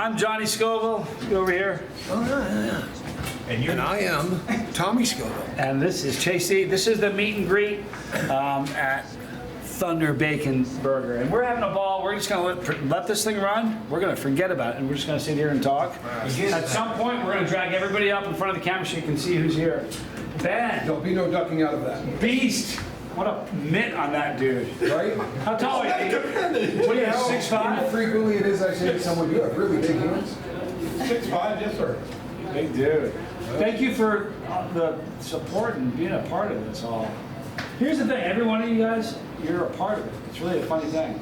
I'm Johnny Scoville. Get over here. Oh, yeah. And I am Tommy Scoville. And this is Chasey. This is the meet and greet at Thunder Bacon Burger. And we're having a ball. We're just going to let this thing run. We're going to forget about it. And we're just going to sit here and talk. At some point, we're going to drag everybody up in front of the camera so you can see who's here. Ben. There'll be no ducking out of that. Beast. What a mitt on that dude. Right? How tall are you? What are you, 6'5"? Frequently it is I say to someone, you have really big hands. 6'5", yes, sir. Big dude. Thank you for the support and being a part of this all. Here's the thing, every one of you guys, you're a part of it. It's really a funny thing.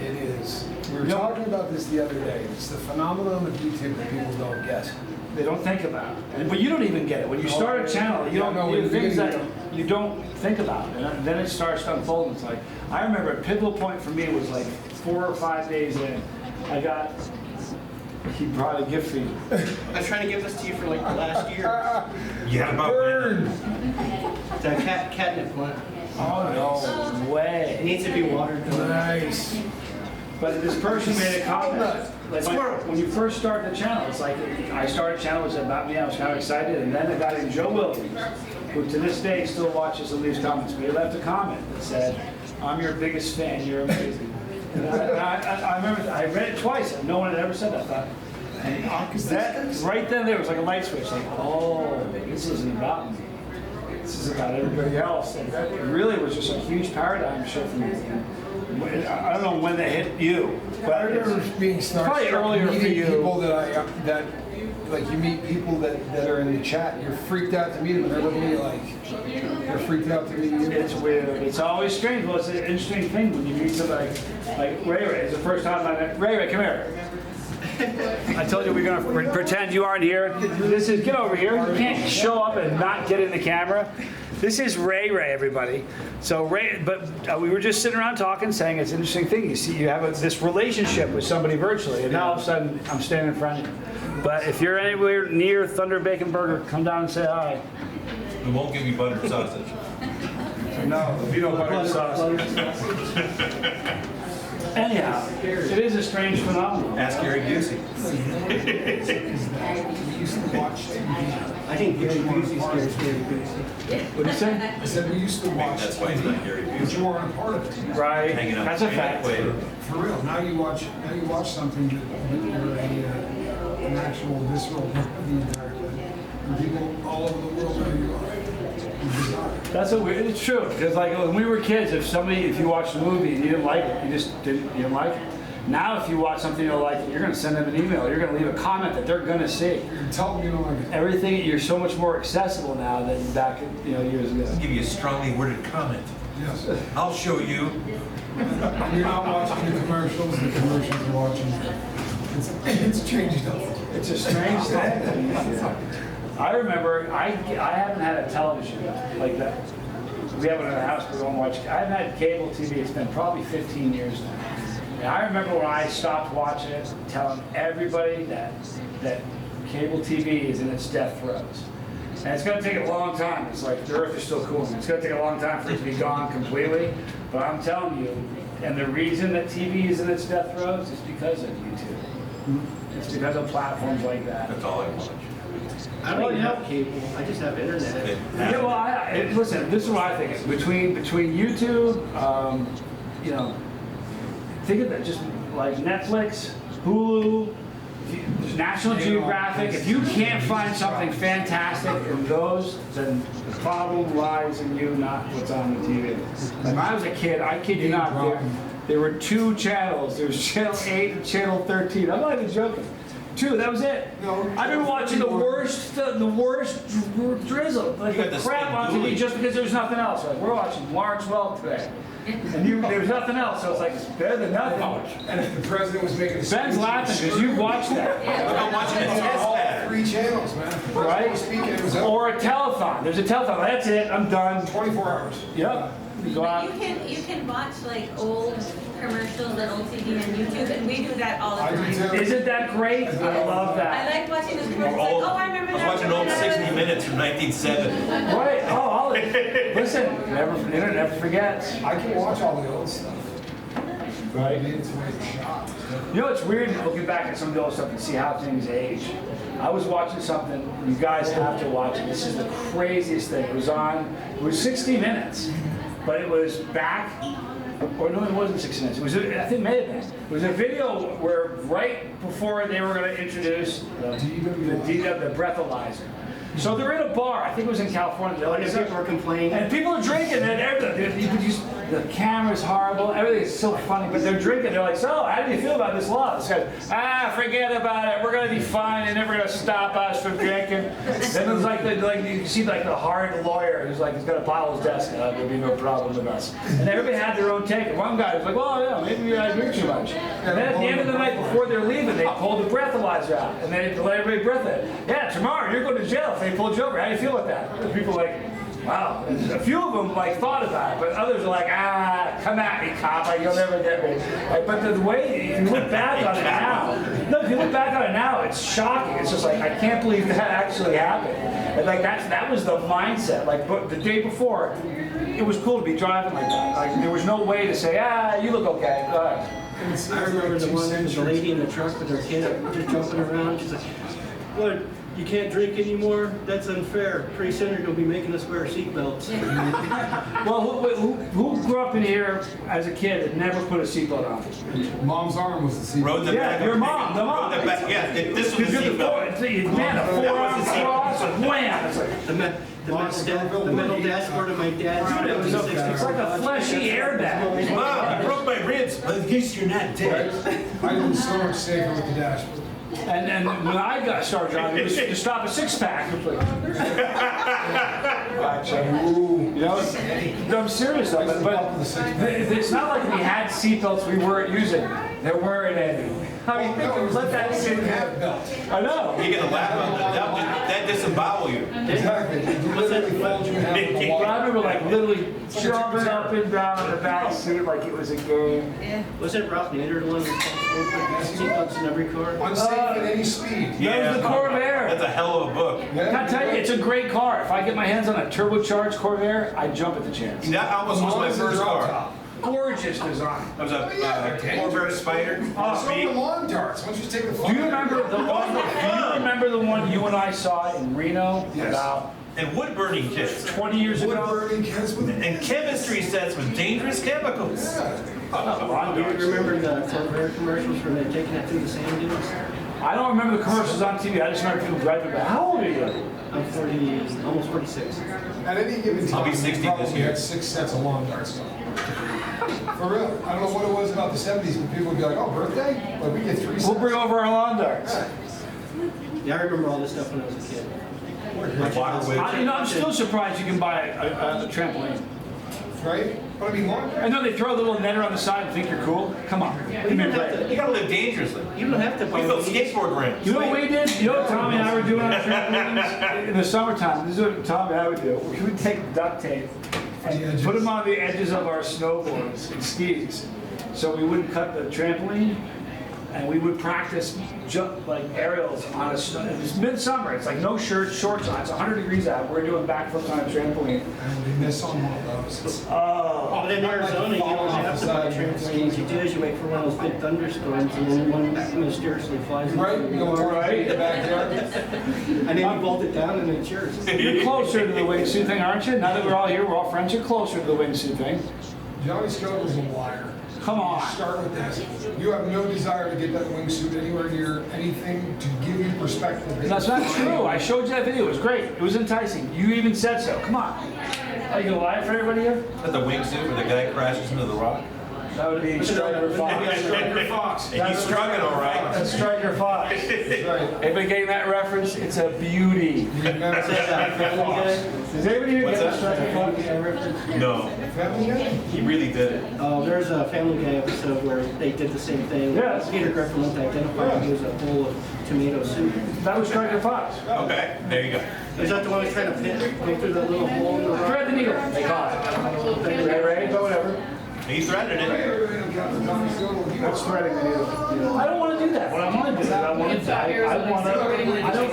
It is. We were talking about this the other day. It's the phenomenon of YouTube that people don't get. They don't think about it. But you don't even get it. When you start a channel, you don't do things that you don't think about. And then it starts to unfold. It's like, I remember a pivotal point for me was like 4 or 5 days in. He brought a gift for you. I was trying to give this to you for like the last year. Yeah, about Burn! It's a catnip plant. Oh, no way. It needs to be watered. Nice. But this person made a comment. Like when you first start the channel, it's like I started a channel, it was about me, I was kind of excited, and then a guy named Joe Williams, who to this day still watches and leaves comments, but he left a comment that said, "I'm your biggest fan, you're amazing." And I remember, I read it twice, and no one had ever said that. I thought, and that, right then there was like a light switch, like, oh, this isn't about me. This is about everybody else. And that really was just a huge paradigm shift for me. I don't know when that hit you, but I remember being probably earlier for meeting you. people that like you meet people that are in the chat, you're freaked out to meet them, and they're looking at you like you're freaked out to meet you. It's weird. It's always strange. Well, it's an interesting thing when you meet somebody like Ray Ray. It's the first time I met Ray Ray. Come here. I told you we're going to pretend you aren't here. This is, get over here. You can't show up and not get in the camera. This is Ray Ray, everybody. So Ray, but we were just sitting around talking, saying it's an interesting thing. You see, you have this relationship with somebody virtually, and now all of a sudden I'm standing in front of you. But if you're anywhere near Thunder Bacon Burger, come down and say hi. We won't give you buttered sausage. No, if you don't butter sauce. Anyhow, it is a strange phenomenon. Ask Gary Busey. We used to watch TV. I think Gary Busey scares Gary Busey. What do you say? I said we used to watch That's why he's not Gary but Busey. you weren't a part of it. Right. Hanging out That's a the fact. equator. For real. Now you watch something that you're an actual visceral part of the entire thing. And people all over the world know who you are. That's a weird. It's true because like when we were kids, if you watched a movie and you didn't like it, you didn't like it. Now, if you watch something you don't like, you're going to send them an email. You're going to leave a comment that they're going to see. Tell them you don't like it. Everything, you're so much more accessible now than back years ago. I'll give you a strongly worded comment. Yes. I'll show you. You're not watching the commercials are watching. It's changed up. It's a strange thing. I remember I haven't had a television like that. We have it in the house, but we don't watch. I haven't had cable TV. It's been probably 15 years now. And I remember when I stopped watching it, telling everybody that cable TV is in its death throes. And it's going to take a long time. It's like the Earth is still cooling. It's going to take a long time for it to be gone completely. But I'm telling you, and the reason that TV is in its death throes is because of YouTube. It's because of platforms like that. That's all I watch. I don't even have cable. I just have internet. Yeah, well, listen, this is what I think. Between YouTube, you know, think of it, just like Netflix, Hulu, National Geographic. If you can't find something fantastic in those, then the problem lies in you, not what's on the TV. Like when I was a kid, I kid you not, there were 2 channels. There was Channel 8 and Channel 13. I'm not even joking. 2, that was it. No, I've been watching the worst drizzle, like You got the the crap on Spin TV Dooley. just because there's nothing else. Like we're watching Lawrence Welk today, and there's nothing else, so it's like it's better than nothing. And if the president was making a Ben's laughing because you've watched that, I'm watching the test all pattern. 3 channels, man. The right? president was speaking, it was up Or a telethon. There's a telethon. That's it. I'm done. 24 hours. Yep. You go But out. you can watch like old commercials and old TV on YouTube, and we do that all the I do time. too. Isn't that great? I love I that. like watching those commercials. Old- Like, oh, I remember I was that. watching old 60 Minutes from 1970. Right. Oh, listen. The internet never forgets. I can watch all the old stuff. Right. It's my shop. You know, it's weird looking back at some of the old stuff and see how things age. I was watching something, you guys have to watch it. This is the craziest thing. It was 60 minutes, but it was back, or no, it wasn't 60 minutes. It was, I think it may have been. It was a video where right before they were going to introduce the breathalyzer. So they're in a bar, I think it was in California. And people are complaining. And people are drinking, and everything. The camera's horrible, everything's so funny, but they're drinking. They're like, so, how do you feel about this law? This guy's, forget about it. We're going to be fine. They're never going to stop us from drinking. Then it's like you see like the hard lawyer who's like, he's got a pile on his desk. There'll be no problem with us. And everybody had their own take. And one guy was like, well, yeah, maybe I drink too much. And then at the end of the night, before they're leaving, they pulled the breathalyzer out, and they let everybody breath it. Yeah, tomorrow you're going to jail if they pull you over. How do you feel with that? And people are like, wow. And a few of them like thought about it, but others are like, come at me, cop, you'll never get me. But the way, if you look back on it now, it's shocking. It's just like, I can't believe that actually happened. And like that was the mindset. Like, but the day before, it was cool to be driving like that. Like there was no way to say, you look okay. Go ahead. I remember the lady in the truck with her kid just jumping around. She's like, what? You can't drink anymore? That's unfair. Pretty soon you're going to be making us wear seatbelts. Well, who grew up in here as a kid and never put a seatbelt on? Mom's arm was the seatbelt. Rode the back. Yeah, your mom, the mom. Rode the back. Yeah, this was the seatbelt. Man, a forearm cross, and wham! It's like, The metal dashboard of my dad's. dude, it's like a fleshy airbag. Mom, you broke my ribs. Well, at least you're not dead. I was so much safer with the dashboard. And when I got started driving, it was to stop a six-pack. You know, no, I'm serious though, but it's not like we had seatbelts we weren't using. There weren't any. I mean, let that sit there. I know. You get a lap on that disembowel you. Exactly. You literally fold you half of the But water. I remember like literally jumping up and down in the back seat like it was a game. Wasn't Ralph Nader the one responsible for seatbelts in every car? Unsafe at any speed. That was the Corvair. That's a hell of a book. Can I tell you, it's a great car. If I get my hands on a turbocharged Corvair, I jump at the chance. That almost was my first car. Gorgeous design. That was a Corvair Spider. So the lawn darts. Why don't you take the Do you remember the one? Do you remember the one you and I saw in Reno about And wood burning kits. 20 years wood ago? burning kids with And chemistry sets with dangerous chemicals. You remember the Corvair commercials where they're taking it through the sand dunes? I don't remember the commercials on TV. I just remember people driving. But how old are you? I'm 40, almost 46. At any given time, I'll be 60 we probably this year. had 6 sets of lawn darts. For real. I don't know what it was about the 70s, but people would be like, oh, birthday? But we get 3 sets. We'll bring over our lawn darts. Yeah, I remember all this stuff when I was a kid. Waterway. I'm still surprised you can buy a trampoline. Right? But I mean, lawn I know they throw a little netter on the side and think you're cool. Come on. Give me a break. You gotta live dangerously. You don't have to buy We built skateboard ramps. You know what we did? You know what Tommy and I were doing on trampolines? In the summertime, this is what Tommy and I would do. We would take duct tape and put them on the edges of our snowboards and skis so we wouldn't cut the trampoline, and we would practice jump like aerials on a snow. It's midsummer. It's like no shirts, shorts on. It's 100 degrees out. We're doing backflips on a trampoline. and we miss on one of those. Oh, But in Arizona, you don't have to buy trampolines. You do is you wait for one of those big thunderstorms, and then one mysteriously flies into Right? You go right in the backyard. and then you bolt it down, and it's yours. you're closer to the wingsuit thing, aren't you? Now that we're all here, we're all friends. You're closer to the wingsuit thing. Johnny Scoville's a liar. Come on. Start with this. You have no desire to get that wingsuit anywhere near anything to give you perspective. That's not true. I showed you that video. It was great. It was enticing. You even said so. Come on. Are you gonna lie for everybody here? Is that the wingsuit where the guy crashes into the rock? That would be Striker Fox. Striker Fox. And he's struggling all right. That's Striker Fox. That's right. Anybody getting that reference? It's a beauty. You remember Family Guy? Does anybody here What's get the that? Striker Family Fox? Guy reference? No, Family Guy? he really did it. Oh, there's a Family Guy episode where they did the same thing. Yes. Peter Griffin went to identify he was a bowl of tomato soup. That was Striker Fox. Okay, there you go. Is that the one who's trying to go through that little hole in the rock? Thread the needle. They call it. Right, right, but whatever. He threaded it. That's threading the needle. I don't want to do that. What I want to do is I don't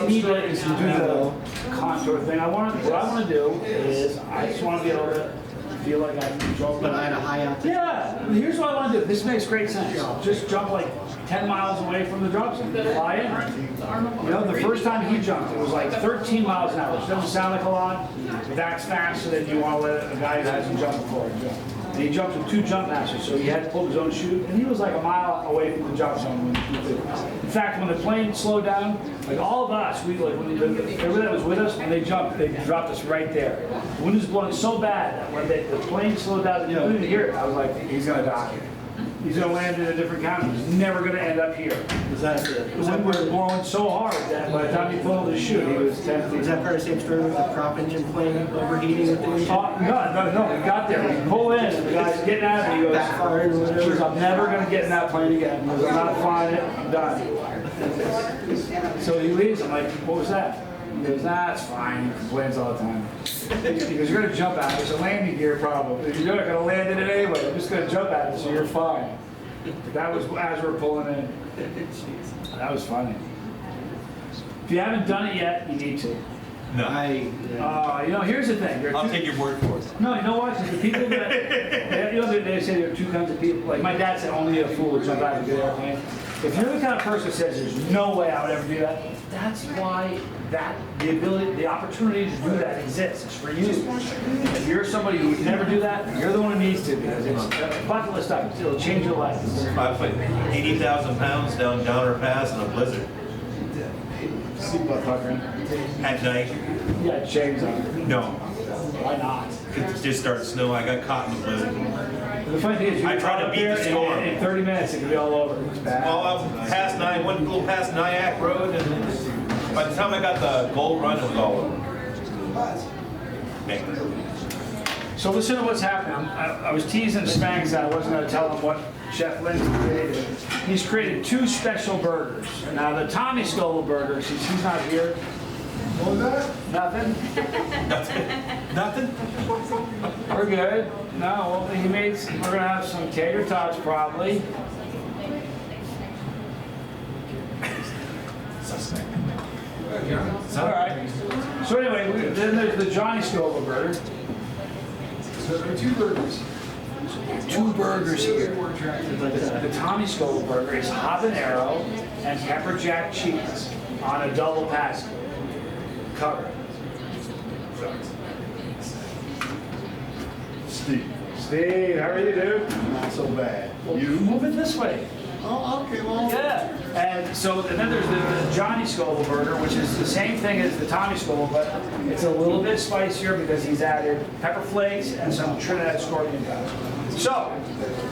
need to do the contour thing. What I want to do is I just want to be able to feel like I can jump. But I had a high altitude. Yeah, here's what I want to do. This makes great sense. Just jump like 10 miles away from the drop zone. Fly in. You know, the first time he jumped, it was like 13 miles an hour, which doesn't sound like a lot, but that's faster than you want to let a guy who hasn't jumped before jump. And he jumped with 2 jump masters, so he had to pull his own chute, and he was like a mile away from the drop zone when he did it. In fact, when the plane slowed down, like all of us, we like when everyone that was with us, when they jumped, they dropped us right there. The wind was blowing so bad that when the plane slowed down, you couldn't hear it. I was like, he's gonna die. He's gonna land in a different county. He's never gonna end up here. Was that The wind was blowing so hard that by the time he pulled his chute, he was 10 feet. is that part of the same story with the prop engine plane overheating with the engine? No, we got there. We pull in, and the guy's getting out, and he goes, Backfired or whatever. I'm never gonna get in that plane again. He goes, I'm not flying it, I'm done. So he leaves, I'm like, what was that? He goes, nah, it's fine. He complains all the time. He goes, you're gonna jump out. There's a landing gear problem. You're not gonna land in it anyway. I'm just gonna jump at it, so you're fine. But that was as we're pulling in. That was funny. If you haven't done it yet, you need to. No, You know, here's the thing. There are I'll two- take your word for it. No, you know what? The people that, you know, they say there are 2 kinds of people. Like my dad said, only a fool would jump out of a good airplane. If you're the kind of person that says there's no way I would ever do that, that's why the opportunity to do that exists. It's for you. If you're somebody who would never do that, you're the one who needs to, because it's a bucket list item. It'll change your life. I put 80,000 pounds down Downer Pass in a blizzard Seatbelt puckering. at night. You got chains on. No, Why not? it just started snowing. I got caught in the blizzard. The funny thing is, you I tried to up beat there the storm. In 30 minutes, it could be all over. It's bad. All up past went a little past Nyack Road, and by the time I got the Gold Run, it was all over. Man. So listen to what's happening. I was teasing Spanx that I wasn't going to tell him what Chef Lindy created. He's created 2 special burgers. Now the Tommy Scoville burger, since he's not here, What was that? nothing. Nothing? We're good. No, well, he made. We're going to have some tater tots probably. Suspect. All right. So anyway, then there's the Johnny Scoville burger. So there are 2 burgers. 2 burgers here. More attractive. The Tommy Scoville burger is habanero and pepper jack cheese on a double pasty cover. Steve, how are you, dude? Not so bad. You move it this way. Oh, okay, well. Yeah. And then there's the Johnny Scoville burger, which is the same thing as the Tommy Scoville, but it's a little bit spicier because he's added pepper flakes and some Trinidad scorpion powder. So,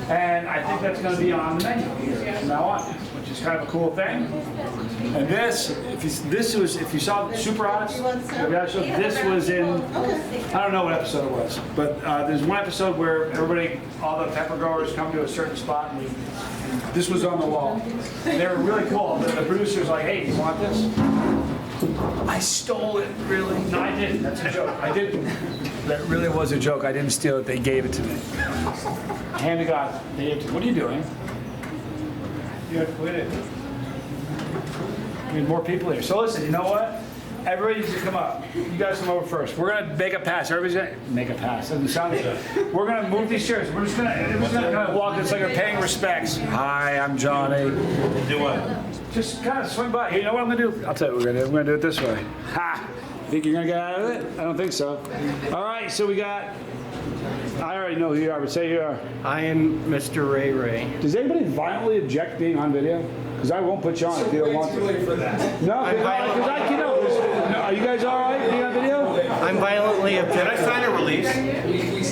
and I think that's going to be on the menu here from now on, which is kind of a cool thing. And this, if you saw Super Odds, this was in, I don't know what episode it was, but there's one episode where all the pepper growers come to a certain spot, and this was on the wall. And they were really cool. The producer's like, hey, do you want this? I stole it, really? No, I didn't. That's a joke. I didn't. That really was a joke. I didn't steal it. They gave it to me. Hand to God. They gave it to me. What are you doing? You gotta quit it. We need more people here. So listen, you know what? Everybody needs to come up. You guys come over first. We're gonna make a pass. Everybody's gonna make a pass. Doesn't sound good. We're gonna move these chairs. We're just gonna kind of walk. It's like we're paying respects. Hi, I'm Johnny. Do what? Just kind of swing by. You know what I'm gonna do? I'll tell you what we're gonna do. We're gonna do it this way. Ha! Think you're gonna get out of it? I don't think so. All right, so we got. I already know who you are, but say who you are. I am Mr. Ray Ray. Does anybody violently object being on video? Because I won't put you on if you don't want to. Way too late for that. No, because I can know. No, are you guys all right being on video? I'm violently Did I objectified. sign a release?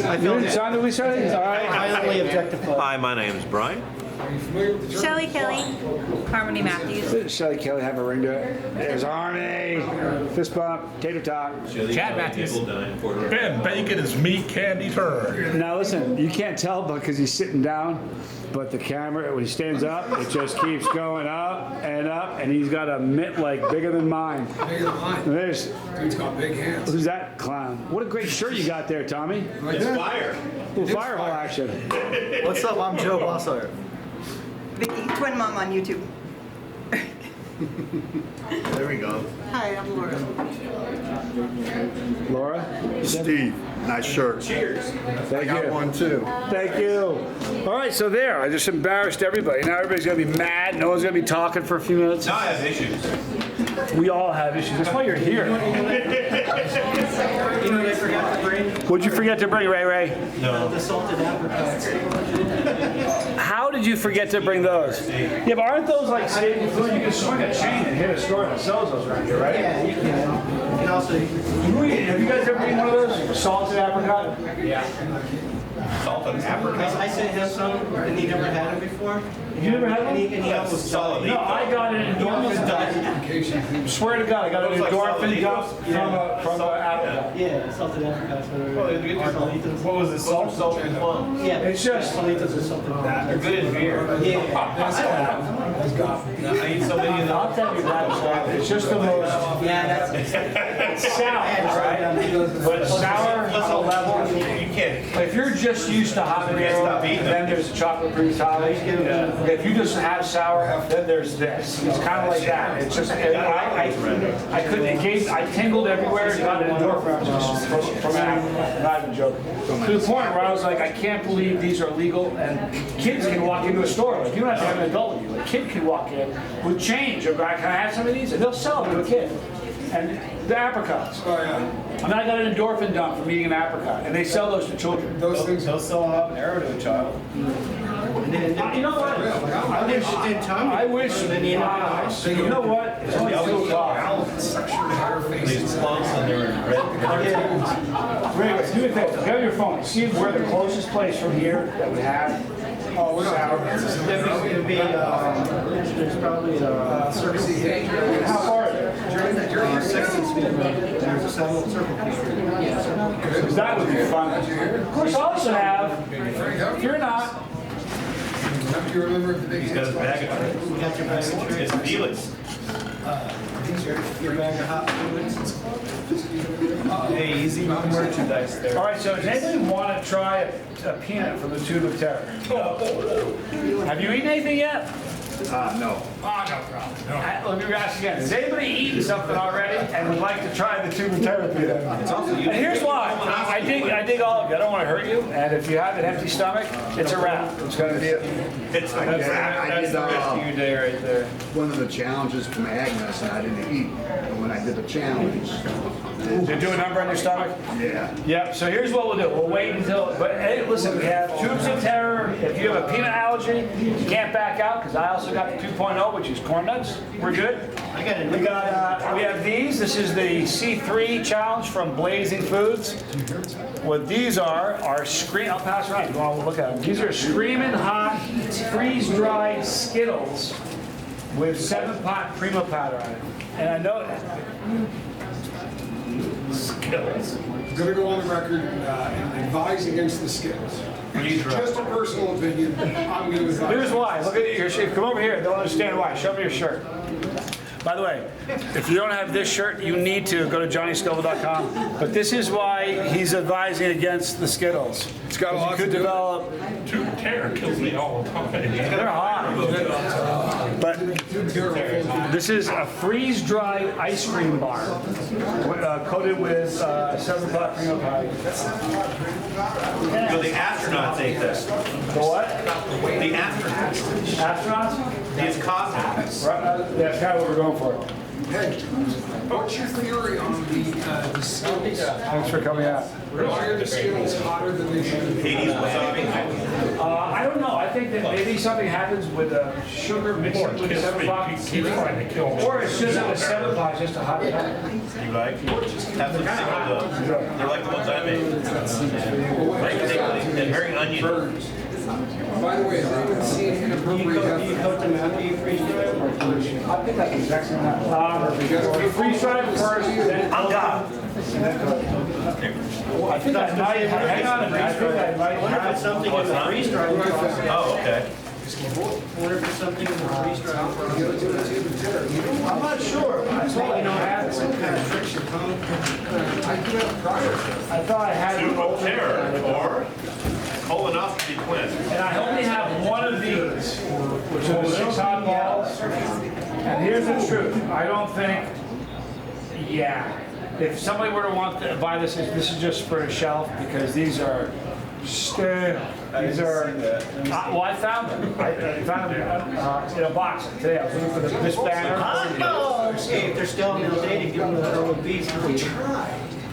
I You feel didn't sign the release already? All right. violently objectified. Hi, my name is Brian. Are you familiar with the term? Kelly, Harmony Matthews. Shelly Kelly have a ring to it. There's Army. Fist bump. Tater tot. Chad Matthews. Ben. Ben Bacon is meat candy turd. Now listen, you can't tell because he's sitting down, but the camera, when he stands up, it just keeps going up, and he's got a mitt like bigger than mine. Bigger than mine. There's, Dude's got big hands. who's that clown? What a great shirt you got there, Tommy. Like It's that? fire. Little fireball action. What's up? I'm Joe Bossart. Vicky, twin mom on YouTube. There we go. Hi, I'm Laura. Laura? Steve, nice shirt. Cheers. I got one too. Thank you. All right, so there, I just embarrassed everybody. Now everybody's gonna be mad. No one's gonna be talking for a few minutes. Now I have issues. We all have issues. That's why you're here. You know what I forgot to bring? What'd you forget to bring, Ray Ray? The salted apricots. How did you forget to bring those? Yeah, but aren't those like staple food? You can swing a chain and hit a store that sells those around here, right? Yeah, you can. You can also, Have you guys ever eaten one of those? Salted apricot? Salted apricot. I sent him some, and he never had them before. You never had one? And he almost Solid. No, I got an endorphin dump. Swear to God, I got an Looks like endorphin dump Solid. from an apricot. Yeah, salted apricots. What was it? Salt and plum. Yeah, It's just- Solitas or something like that. They're good in beer. Yeah. I eat so many of them. I'll tell you that, it's just the most Yeah, that's. it's sour, right? But it's sour on a level. You can't. If you're just used to habanero, Stop eating them. then there's chocolate cream toddy. If you just have sour, then there's this. It's kind of like that. It's just, I couldn't, I tingled everywhere, got an endorphin from an apple. Not even joking. To the point where I was like, I can't believe these are legal and kids can walk into a store. Like, you don't have to have an adult with you. A kid can walk in with change. Or, can I have some of these? And they'll sell them to a kid. And the apricots. Oh, yeah. I mean, I got an endorphin dump from eating an apricot, and they sell those to children. Those things. They'll sell a habanero to a child. You know what? I wish. You know what? It's only 2 o'clock. These plums and they're red. Ray, do me a favor. Get on your phone. See where the closest place from here that would have. Oh, we're not. It'd be, there's probably a How far is it? 16th Street Road. There's a sidewalk circle. Because that would be fun. Of course, I also have. If you're not. You remember the big He's got his bag of tricks. You got your bag of tricks? It's Felix. Your bag of hot fluids? Hey, easy merchandise there. All right, so does anybody want to try a peanut from the Tube of Terror? Have you eaten anything yet? No. Oh, no problem. Let me ask again. Has anybody eaten something already and would like to try the Tube of Terror peanut? And here's why. I dig all of you. I don't want to hurt you. And if you have an empty stomach, it's a wrap. It's going to be It's I that's did, the rest of your day right there. one of the challenges from Agnes, and I didn't eat. And when I did the challenge, Did you do a number on your stomach? yeah. Yep, so here's what we'll do. We'll wait until, but hey, listen, we have Tubes of Terror. If you have a peanut allergy, you can't back out because I also got the 2.0, which is corn nuts. We're good. I got it. We have these. This is the C3 challenge from Blazing Foods. What these are I'll pass around. You want to look at them. These are screaming hot, freeze-dried Skittles with 7-pot Primo powder on it. And I know Skittles. I'm gonna go on the record and advise against the Skittles. Just a personal opinion. I'm gonna advise. Here's why. Look at your shirt. Come over here. They'll understand why. Show me your shirt. By the way, if you don't have this shirt, you need to go to johnnyscoville.com. But this is why he's advising against the Skittles. It's got a lot Oh, You could develop. Tube of Terror kills me all the time. They're hot. But this is a freeze-dried ice cream bar coated with 7-pot Primo powder. So the astronauts ate this. The what? The astronauts. Astronauts? These cosmonauts. That's kind of what we're going for. Hey, what's your theory on the Skittles? Thanks for coming out. Why are the Skittles hotter than they should be? Hades wasabi. I don't know. I think that maybe something happens with sugar mixed with 7-pot. Keep trying to kill me. Or it's just that the 7-pot is just a hot powder. You like? Have some of those. They're like the ones I made. Like they're very onion. By the way, I've been seeing inappropriate You effort. coat them after you freeze them? I think that's exactly that. We freeze dry it first, then. On God. I think I might, hang on a minute. I think I might What if have it's something Oh, in it's the not? freeze dry process? Oh, okay. What if it's something in the freeze dry process? I'm not sure. I thought I had some kind of Tricks your tongue? I do have prior. I thought I had. Tube of Terror or colonoscopy twin. And I only have one of these, which are the 6 hot balls. And here's the truth, I don't think, yeah, if somebody were to want to buy this is just for a shelf, because these are stale. These are, well, I found them. I found them in a box today. I was looking for this banner. Hey, if they're still in the day to give them the early beast.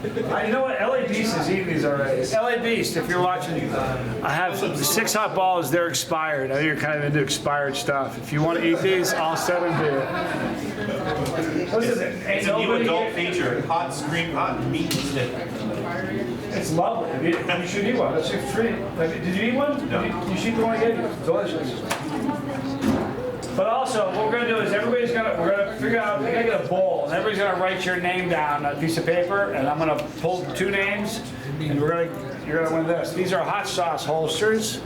You know what? LA Beast is eating these already. LA Beast, if you're watching, I have 6 hot balls. They're expired. I know you're kind of into expired stuff. If you want to eat these, I'll send them to you. Listen, It's a new adult feature, hot meat stick. It's lovely. You should eat one. That's your treat. Did you eat one? No. You should eat the one I gave you. It's delicious. But also, what we're going to do is we're going to figure out, we're going to get a bowl, and everybody's going to write your name down on a piece of paper, and I'm going to pull 2 names, and you're going to win this. These are hot sauce holsters.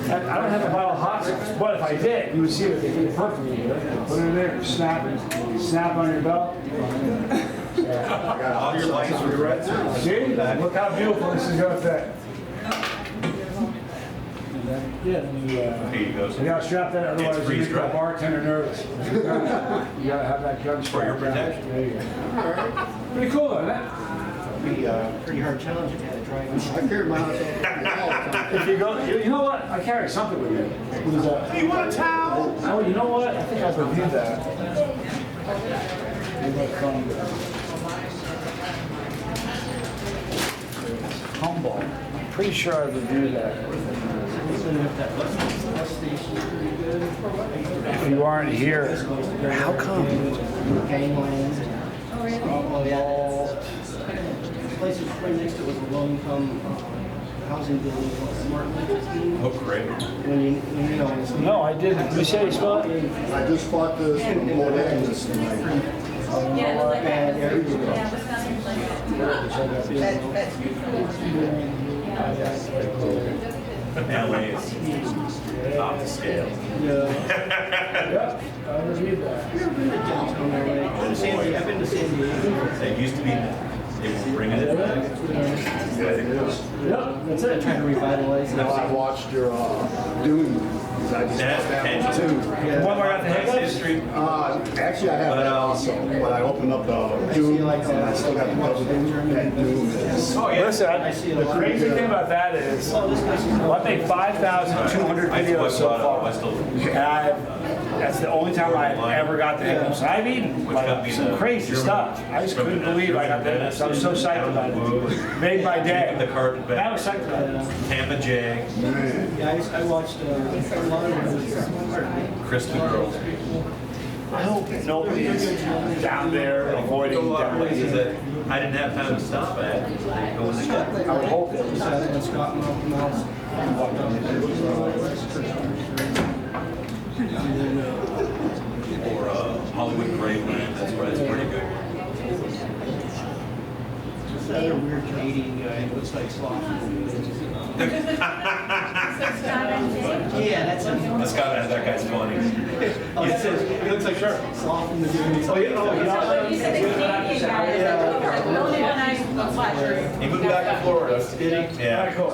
And I don't have a bottle of hot sauce, but if I did, you would see that they fit perfectly. Put it in there, snap on your belt. All your lights are red. See? Look how beautiful this is going to fit. Yeah, Here you go. you gotta strap that, otherwise you freeze make the dry. bartender nervous. You gotta have that gun For your strapped down. protection. There you go. Pretty cool though, isn't it? Be a pretty hard challenge if you had to drive. I carry my house all the time. If you go, you know what? I carry something with me. What is that? You want a towel? Oh, you know what? I think I've reviewed that. Maybe from Humboldt. I'm pretty sure I've reviewed that. If you aren't here, how come? Gangland. Oh, yeah. The place right next to it was a low-income housing building called Mortimer. Oh, great. When you know, it's No, I didn't. You say you spell it? I just bought this from Mortimer's tonight. Yeah, it was like bad that. area. Yeah, LA is off the scale. Yep, I reviewed that. downtown LA. I've been to San Diego. It used to be, they were bringing it back. Yep, that's it. Trying to revitalize Now I it. watched your Dune. I just That's watched that one potential. too. The one where I got the That's hiccups? history. Actually, I have that also, but I opened up the Dune and I still got the cover that Dune is. Oh, yeah. Listen, the crazy thing about that is, well, I've made 5,200 videos so far. And that's the only time I've ever got the hiccups. And I've eaten like some crazy stuff. I just couldn't believe I got the hiccups. I was so psyched about it. Made my day. The carpet I back. was psyched about it. Tampa Jag, Yeah, I watched a lot of Crystal Girls. I hope nobody is down there avoiding Go out places demolition. that I didn't have time to stop at. Go in the shop. I would hope that. and Scott Mouse. Or Hollywood Graveland, that's right, it's pretty good. This other weird Canadian guy who looks like Sloth. Yeah, that's him. That's got that guy's funny. Oh, it says, he looks like Sloth in the Dune. Oh, yeah. But you said the Canadian guy, the only one I watched. He moved back to Florida. Did he? All right, Yeah. cool.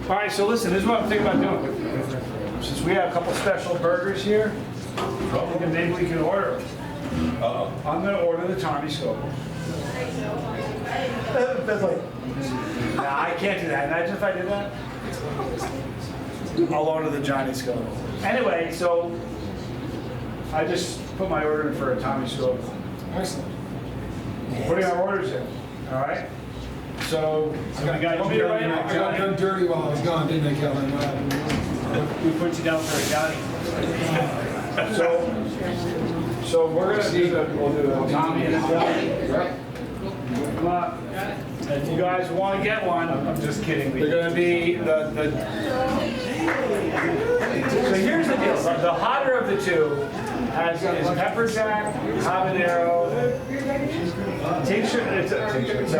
All right, so listen, this is what I'm thinking about doing. Since we have a couple special burgers here, maybe we can order them. Uh-oh. I'm gonna order the Tommy Scoville. That's like, nah, I can't do that. Imagine if I did that. I'll order the Johnny Scoville. Anyway, so I just put my order in for a Tommy Scoville. Excellent. Putting our orders in, all right? So, you got me to write I got done dirty while I was gone, didn't I, Kevin? What happened? We put you down for a Johnny. So we're gonna do the Tommy and the Johnny. Come on. If you guys want to get one, I'm just kidding. They're gonna be So here's the deal. The hotter of the two is pepper jack, habanero, tincture. It's a tincture. It's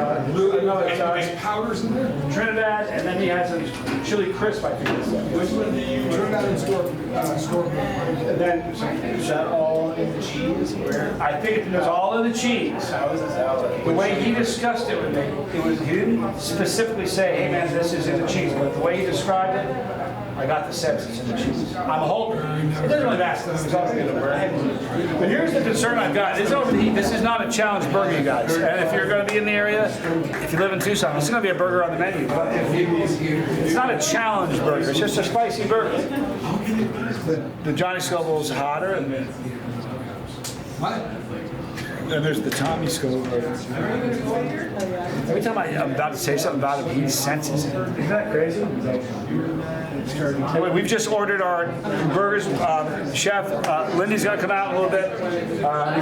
Powders in there? Trinidad, and then he has a chili crisp. I think it's. Which one do you turn that in store? And then is that all in the cheese? I think it was all in the cheese. The way he discussed it with me, he didn't specifically say, "Hey man, this is in the cheese," but the way he described it, I got the sepsis and the cheese. I'm a holder. It doesn't really matter. But here's the concern I've got. It's overheat. This is not a challenge burger, you guys. And if you're going to be in the area, if you live in Tucson, this is going to be a burger on the menu. But it's not a challenge burger. It's just a spicy burger. The Johnny Scoville's hotter, and then there's the Tommy Scoville burger. Every time I'm about to say something about him, he senses it. Isn't that crazy? Anyway, we've just ordered our burgers. Chef Lindy's going to come out in a little bit. I'm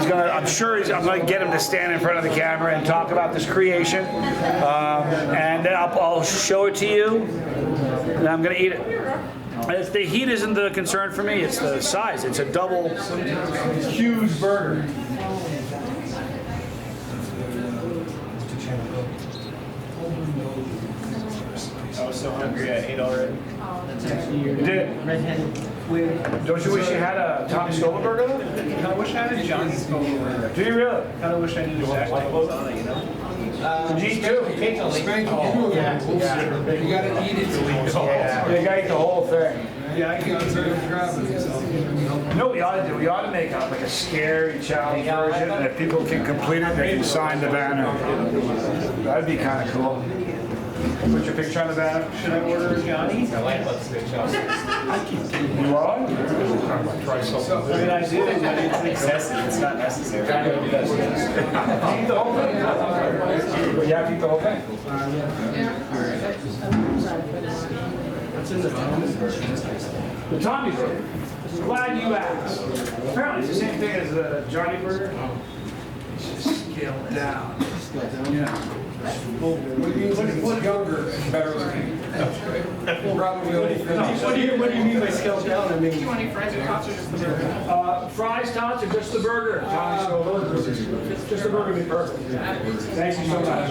going to get him to stand in front of the camera and talk about this creation. And then I'll show it to you, and I'm going to eat it. The heat isn't the concern for me, it's the size. It's a double, huge burger. I was so hungry, I ate already. You did? Don't you wish you had a Tommy Scoville burger? I wish I had a Johnny Scoville burger. Do you really? I kind of wish I knew exactly what was on it, you know? Did you eat two? Spank, you gotta eat it. Yeah, you gotta eat the whole thing. Yeah, I can't grab it. You know what we ought to do? We ought to make like a scary challenge version, and if people can complete it, they can sign the banner. That'd be kind of cool. Put your picture on the banner. Should I order Johnny's? I like what's good, Johnny. You are? Try something. I mean, I do, but it's excessive. It's not necessary. Eat the whole thing. But you have to eat the whole thing. What's in the Tommy? The Tommy burger. Glad you asked. Apparently it's the same thing as the Johnny burger. It's just scaled down. Yeah. What do you mean, what's younger and better looking? Probably What do you mean by scaled down? I mean, Fries, tots, or just the burger? Tommy Scoville. Just the burger would be perfect. Thank you so much.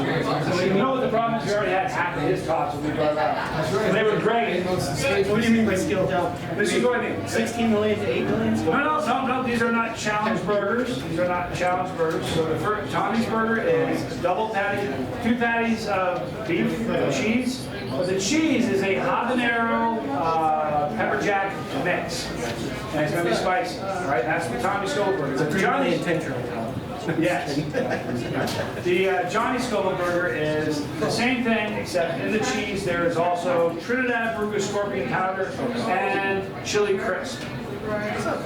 You know what the problem is? We already had half of his tots when we brought out. They were great. what do you mean by scaled down? This is what I mean. 16 million to 8 million? No, these are not challenge burgers. These are not challenge burgers. So the first, Tommy's burger is double patty, 2 patties of beef and cheese. But the cheese is a habanero pepper jack mix. And it's going to be spicy, right? That's the Tommy Scoville burger. The Johnny tincture. Yes. The Johnny Scoville burger is the same thing, except in the cheese there is also Trinidad Bruga scorpion powder and chili crisp. That's not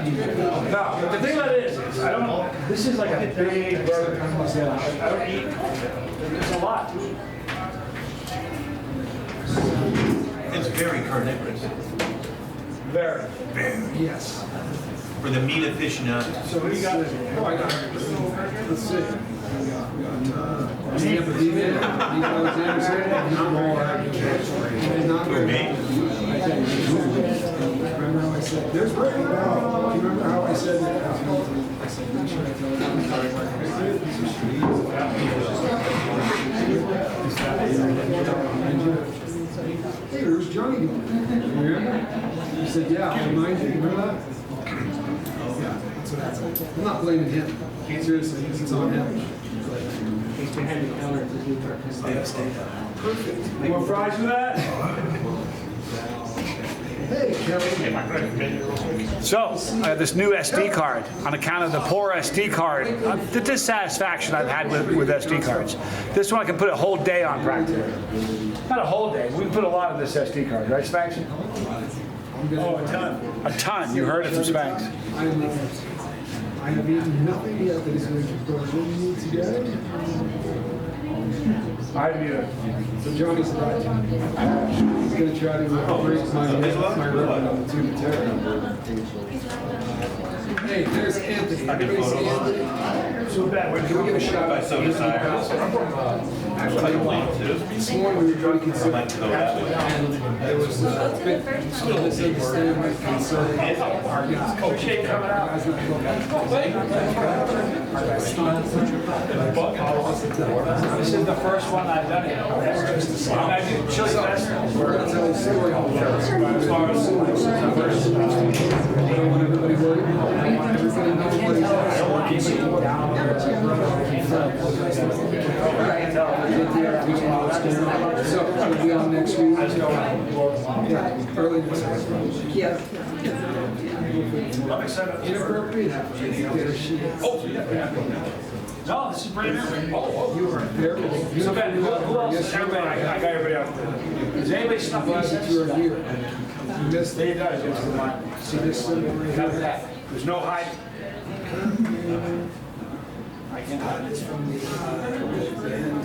too bad. No, but the thing about it is I don't know. This is like a big burger. I don't eat. There's a lot. It's very carnivorous Very. Yes. for the meat aficionado. So what do you got? Oh, I got it. Let's see. Stamp of D-Day, remember how I said, there's Brink. Do you remember how I said that? I said, make sure I tell you. Hey, there's Johnny going. Remember? You said, yeah, I'll remind you. Remember that? Yeah, that's what happened. I'm not blaming him. Seriously, it's on him. He's behind the counter at the new park. Perfect. You want fries with that? Hey, Kelly. So, I have this new SD card on account of the poor SD card. The dissatisfaction I've had with SD cards. This one I can put a whole day on practically. Not a whole day. We can put a lot of this SD card, right, Spanx? Oh, a ton. A ton. You heard it from Spanx. I have eaten nothing yet that is going to go really together. I didn't either. So Johnny's about to. He's going to try to break my rib on the tube of terror. Hey, there's Anthony. Everybody see Anthony? So bad. Can we get a shot By so desire. Actually, this morning we were trying to consider. And there was Go to the first one. misunderstanding concerning Okay, coming out. This is the first one I've done it. I do chili festivals. We're going to tell a story. As far as I don't want everybody worried. I want everybody to know what he's So, it'll be on next week. Yeah, early next week. Yeah. I'm excited. Inappropriate. There she is. No, this is brand new. You are very beautiful. So Ben, who else? Yes, you Everybody, are. I got everybody out there. Is anybody snuffing Glad that you are this? here. You missed There it. you go. Just the one. See this symbol right How's here? that? There's no hide. I can't hide this from the band.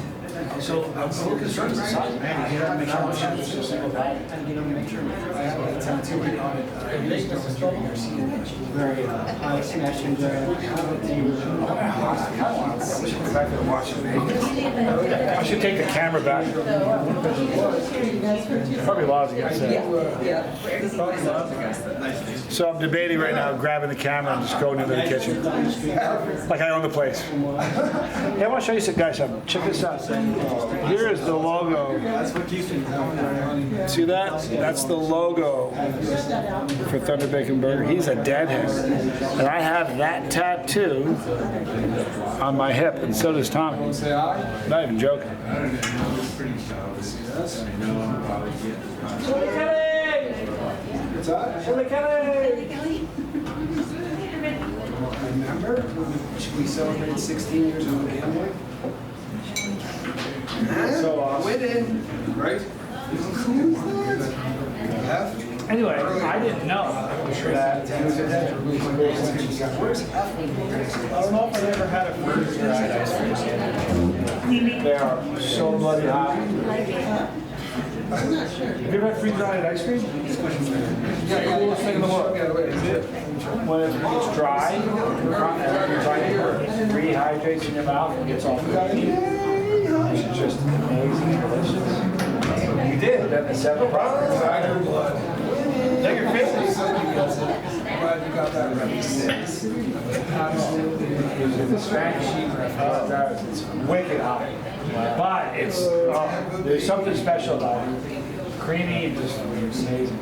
So I'm a little concerned with the size, man. You gotta make sure it's just a single bag. I have a tattoo on it. Very high smash and grab. I wish I could go back there and watch it. I should take the camera back. Probably laws against that. So I'm debating right now, grabbing the camera and just going into the kitchen. Like I own the place. Hey, I want to show you some guys something. Check this out. Here is the logo. See that? That's the logo for Thunder Bacon Burger. He's a deadhead. And I have that tattoo on my hip, and so does Tommy. Say aye. Not even joking. What's that? Remember when we celebrated 16 years of gambling? So awesome. Winning, right? Anyway, I didn't know that he was a dead. Where's F? I don't know if I've ever had a first fried ice cream. They are so bloody hot. Have you ever had freeze-dried ice cream? Yeah, Coolest thing in the world. When it's dry, it rehydrates in your mouth and gets all creamy. It's just amazing and delicious. You did. Then the 7 products. Tiger blood. Take your face. I'm glad you got that right. The Spanish sheep, it's wicked hot. But it's, there's something special about it. Creamy and just amazing.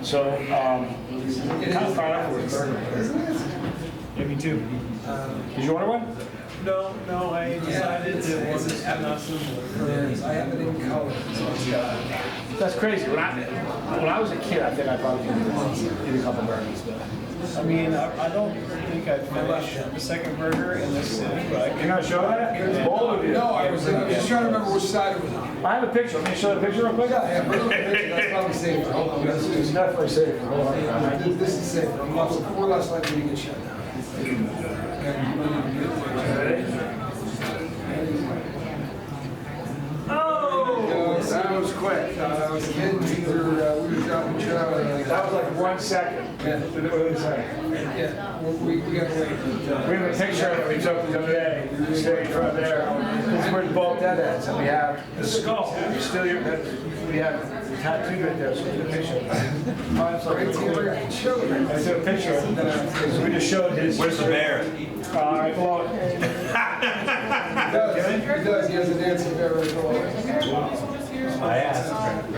So, kind of fired up with burger. Yeah, me too. Did you order one? No, I decided it wasn't enough. I have it in color. That's crazy. When I was a kid, I think I probably could eat a couple burgers. But I mean, I don't think I'd finish the second burger in this city, but you're not showing that? It's bold of you. No, I was just trying to remember which side it was on. I have a picture. Let me show the picture real quick. Yeah, bring up the picture. That's probably safer. Hold on. It's definitely safe. Hold on. This is safer. We're less likely to get shut down. Oh! That was quick. I was kidding. We were dropping trailer. That was like 1 second. Yeah. What did it say? Yeah, we got to wait. We have a picture that we took the other day, standing right there. This is where the both dead ends, and we have the skull. We have tattooed right there, so we took a picture. Oh, it's like, I took a picture, so we just showed his. Where's the bear? Right below it. He does. He has a dancing bear right below it. I asked. Do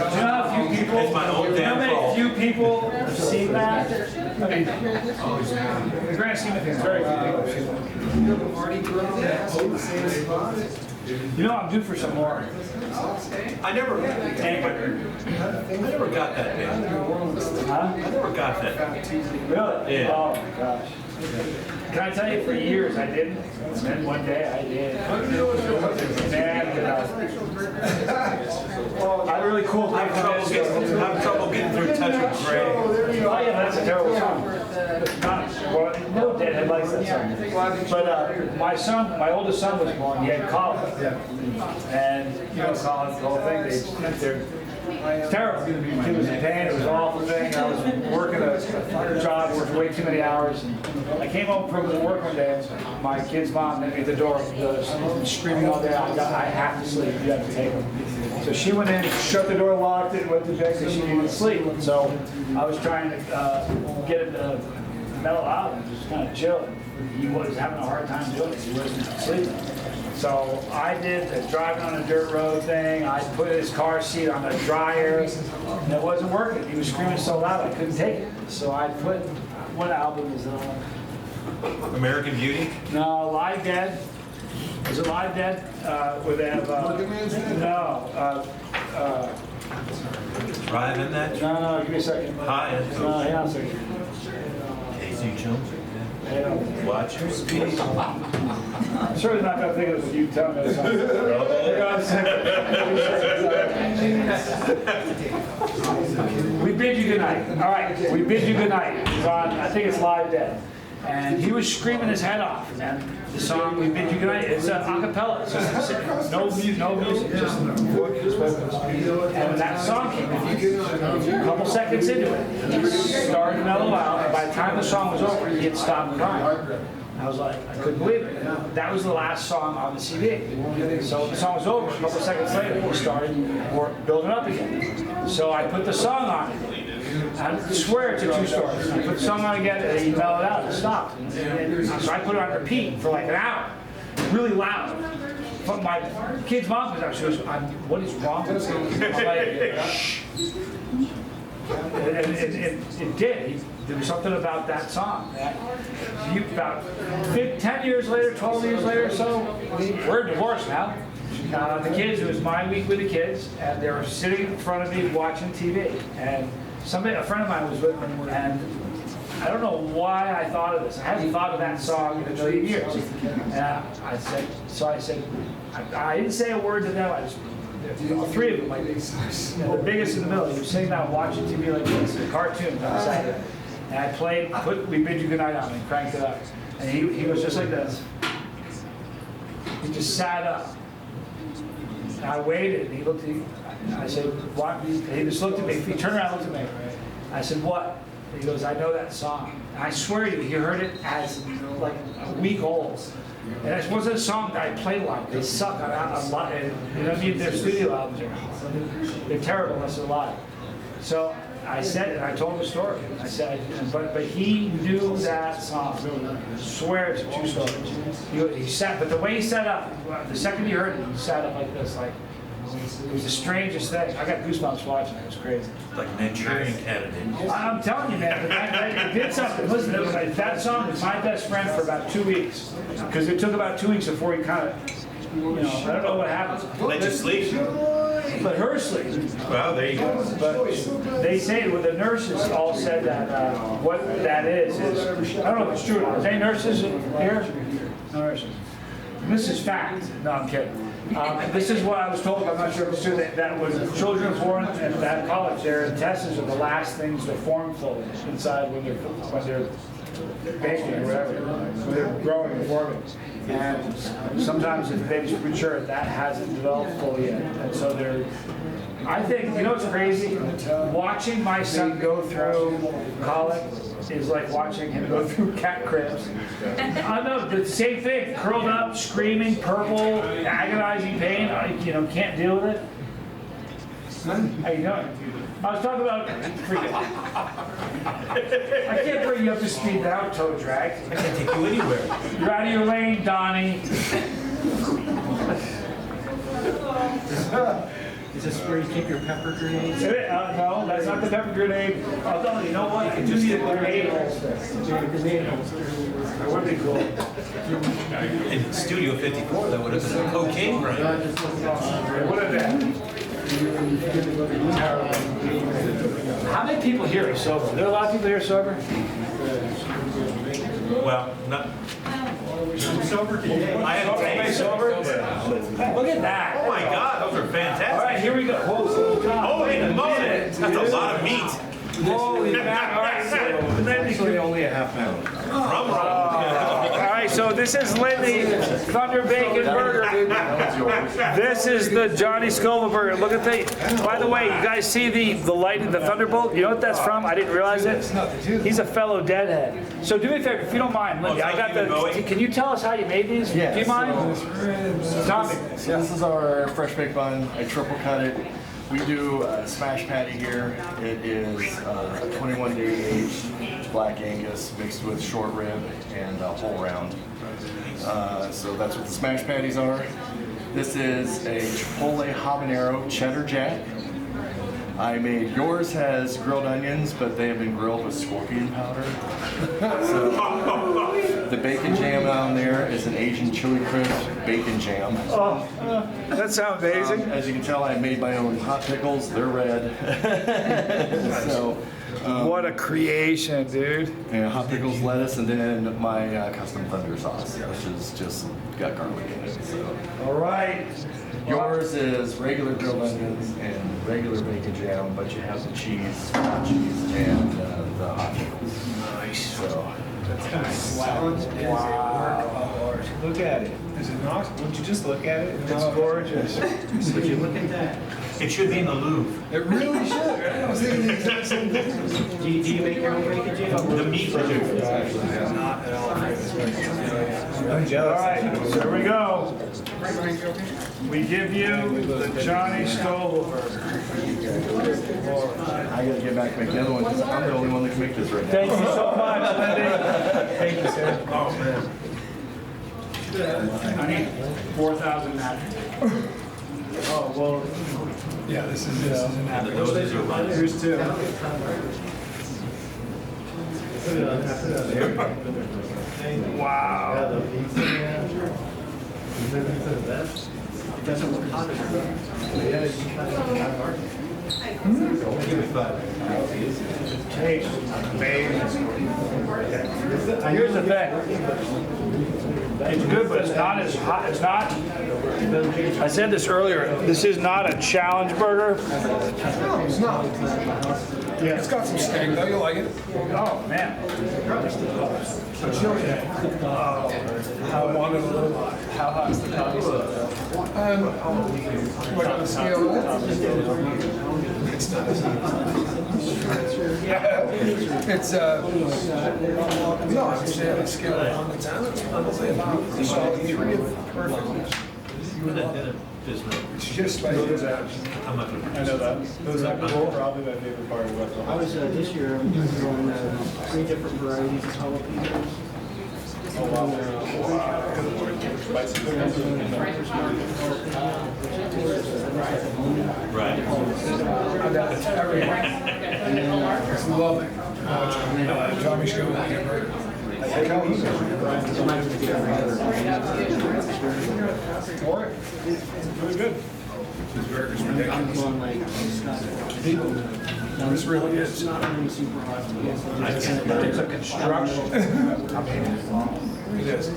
you know how few people? It's my old You know how many downfall. few people have seen that? I mean, the grand scheme of things, very few people have seen that. You have a party girl that's in the same spot. You know, I'm due for some more. I never got that big. Huh? I never got that. Really? Yeah. Oh my gosh. Can I tell you, for years I didn't, and then one day I did. Man, I had a really cool I have trouble getting through touch with Gray. Oh yeah, that's a terrible song. Well, no deadhead likes that song. But my oldest son was born, he had colic. And, you know, colic, the whole thing, it's terrible. He was in pain, it was an awful thing. I was working a job, worked way too many hours. And I came home from work one day, and my kid's mom met me at the door, screaming all day, I have to sleep, you have to take him. So she went in, shut the door, locked it, went to bed because she needed to sleep. So I was trying to get him to mellow out and just kind of chill. He was having a hard time doing it, he wasn't sleeping. So I did the driving on a dirt road thing. I put his car seat on the dryer, and it wasn't working. He was screaming so loud I couldn't take it. So I put, what album is it on? American Beauty? No, Live Dead. Is it Live Dead? Where they have, no, Drive in that? no, give me a second. Hi. No, hang on a second. Casey Jones. Hang on. Watch your speed. I'm certainly not gonna think of it if you tell me. Hang on a second. We bid you good night. All right, we bid you good night. It's on, I think it's Live Dead. And he was screaming his head off, man. The song "We Bid You Good Night," it's a cappella. It's just no music, just vocals. And when that song came on, a couple seconds into it, he started to mellow out. And by the time the song was over, he had stopped crying. I was like, I couldn't believe it. That was the last song on the CD. So when the song was over, a couple seconds later, he started building up again. So I put the song on. I swear it's a true story. I put the song on again, and he mellowed out and stopped. And so I put it on repeat for like an hour, really loud. But my kid's mom was out. She goes, "What is wrong with you?" I'm like, "Shh." And it did. There was something about that song. About 10 years later, 12 years later or so, we're divorced now. The kids, it was my week with the kids, and they were sitting in front of me watching TV. And a friend of mine was with me, and I don't know why I thought of this. I hadn't thought of that song in a million years. And I said, I didn't say a word to them. I just, three of them, like, the biggest in the middle. He was sitting down watching TV like this, a cartoon on Saturday. And I put "We Bid You Good Night" on and cranked it up. And he was just like this. He just sat up. And I waited, and he looked at me. I said, "What?" He just looked at me. He turned around and looked at me. I said, "What?" He goes, "I know that song." And I swear to you, he heard it as like a week old. And it wasn't a song that I play live. They suck on a lot. You know what I mean? Their studio albums they're terrible unless they're live. So I said, and I told him the story. I said, but he knew that song. I swear it's a true story. He sat, but the way he sat up, the second he heard it, he sat up like this, like it was the strangest thing. I got goosebumps watching it. It was crazy. Like a Manchurian candidate. I'm telling you, man, it did something. Listen, that song was my best friend for about 2 weeks, because it took about 2 weeks before he kind of, I don't know what happened. Let you sleep. But her sleep. Well, there you go. But they say, well, the nurses all said that what that is, I don't know if it's true or not. Is there any nurses here? No nurses. And this is fact. No, I'm kidding. This is what I was told. I'm not sure if it's true that when children are born at that college, their intestines are the last things to form fully inside when they're baking or whatever, when they're growing and forming. And sometimes if the baby's premature, that hasn't developed fully yet. And so I think, you know what's crazy? Watching my son go through colic is like watching him go through cat cramps. I know, the same thing, curled up, screaming, purple, agonizing pain, can't deal with it. How you doing? I was talking about, I can't bring you up to speed without toe drag. I can't take you anywhere. You're out of your lane, Donnie. Is this where you keep your pepper grenades? No, that's not the pepper grenade. Although, you know what? You do need a grenade holster. That would be cool. In Studio 54, that would have been a cocaine grind. It would have been. How many people here are sober? Are there a lot of people here sober? Well, not. I'm sober today. I have taste. Sober? Look at that. Oh my God, those are fantastic. All right, here we go. Holy moly, that's a lot of meat. Holy man. All right, so Actually, only a half pound. Drum roll. all right, so this is Lindy Thunder Bacon Burger. This is the Johnny Scoville Burger. Look at by the way, you guys see the lighting, the Thunderbolt? You know what that's from? I didn't realize it. He's a fellow deadhead. So do me a favor, if you don't mind, Lindy, I got can you tell us how you made these? Yeah, do you mind? Tommy. So this is our fresh baked bun. I triple cut it. We do a smash patty here. It is 21-day aged black Angus mixed with short rib and whole round. So that's what the smash patties are. This is a Chipotle habanero cheddar jack. I made yours has grilled onions, but they have been grilled with scorpion powder. So the bacon jam on there is an Asian chili crisp bacon jam. Oh, that sounds amazing. As you can tell, I made my own hot pickles. They're red. So. What a creation, dude. Yeah, hot pickles, lettuce, and then my custom thunder sauce, which is just got garlic in it. So. All right. Yours is regular grilled onions and regular bacon jam, but you have the cheese, hot cheese, and the hot pickles. Nice. So. Wow. Look at it. Is it not? Wouldn't you just look at it? It's gorgeous. Would you look at that? It should be in the Louvre. It really should. I was thinking the exact same thing. Do you make your own bacon jam? The meat would do. Not at all. I'm All jealous. right, so here we go. We give you the Johnny Scoville burger. I gotta get back and make the other one because I'm the only one that can make this right now. Thank you so much, Lindy. Thank you, sir. Oh, man. I need 4,000 napkins. Oh, well, Yeah, this is an apple. Those are mine. Here's two. wow. It doesn't look hot enough. Tastes amazing. Here's the thing. It's good, but it's not as hot. It's not. I said this earlier. This is not a challenge burger. No, it's not. Yeah, it's got some steak though. You like it? Oh man. So chili. How long is it? How hot is the coffee? Like on a scale of it's not as hot. It's no, I would say on a scale of 1 to 10, it's probably about a solid 3 of perfect. It's just like I know that. Those are probably my favorite part of it. I was this year I'm growing 3 different varieties of jalapenos. Oh wow. Right. it's lovely. Tommy Scoville hamburger. Really good. This burger's ridiculous. This really is. It's not really super hot. It's a construction. It is.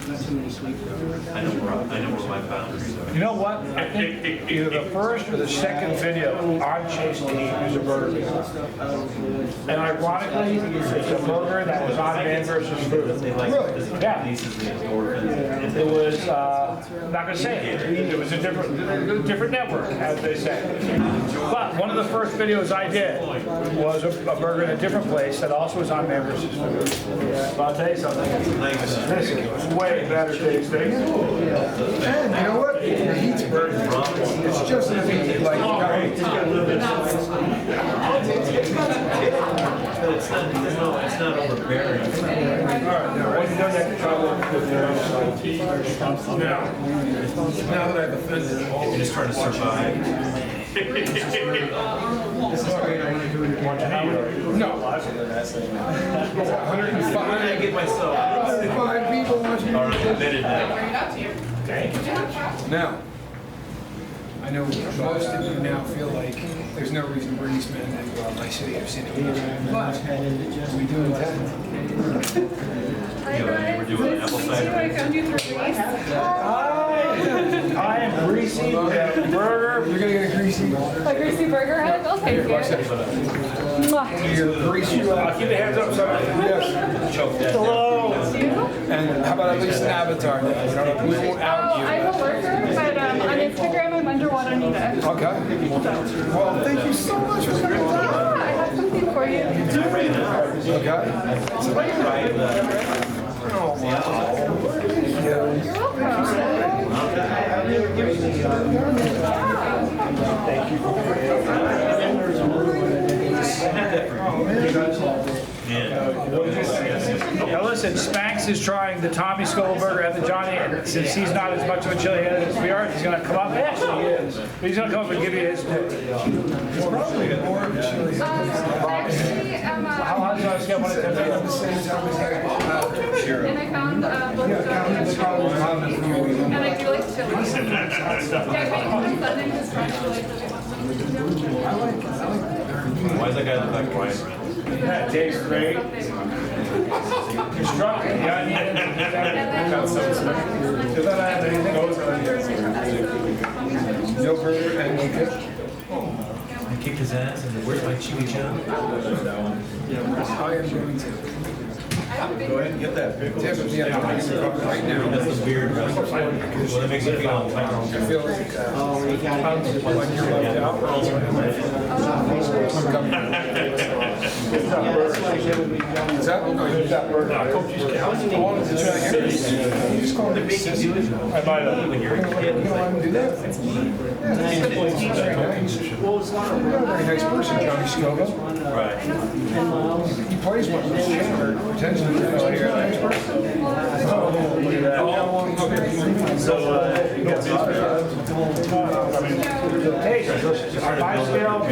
Not too many sweet. I know where my boundaries are. You know what? I think either the first or the second video on Chase Team is a burger. And ironically, it's a burger that was on Man vs. Food. Really? Yeah. It was, I'm not gonna say it. It was a different network, as they say. But one of the first videos I did was a burger in a different place that also was on Man vs. Food. But I'll tell you something. This is way better tasting. And you know what? The heat's burning. It's just gonna be like, It's not overbearing. All right, now, when you done that, try work with now that I've offended all You're just trying to survive. No. 105. Get myself. 105 people watching. All right, admitted now. Now, I know most of you now feel like there's no reason to bring this man in my city of St. Louis. But we do intend. We're doing apple cider. I found you through Greece. I am Greasy, the burger. You're gonna get a greasy. A greasy burger head? I'll take it. Mwah. You're greasy. Keep the hands up, sorry. Yes. Hello. And how about at least an avatar? We won't out Oh, I'm a worker, but on Instagram I'm underwater Nita. you. Okay. Well, thank you so much for coming down. Yeah, I have something for you. Okay. Oh, wow. You're Now listen, listen, Spanx is trying the Tommy Scoville burger at the Johnny, and since he's not as much of a chili head as we are, he's gonna come up, actually he is, but he's gonna come up and give you his pick. Probably more chili. Actually, How hot is it on a scale of 1 to 10? and I found both and I do like chili. Yeah, my son is actually Why does that guy look like Brian? Yeah, it tastes great. You're strong. Yeah, I need it. No burger and no dip. I kicked his ass and where's my chimichurri? I am going to. Go ahead and get that pickle. Typically, I'm going to right now. That's the beard. Well, that makes you feel I feel like you're left out. Is that one? No, you that burger. I wanted to try yours. You just call it the sissy. I might have. You don't want to do that? You're a very nice person, Johnny Scoville. Right. He plays one of those potentially. You're a nice person. Hey, my scale,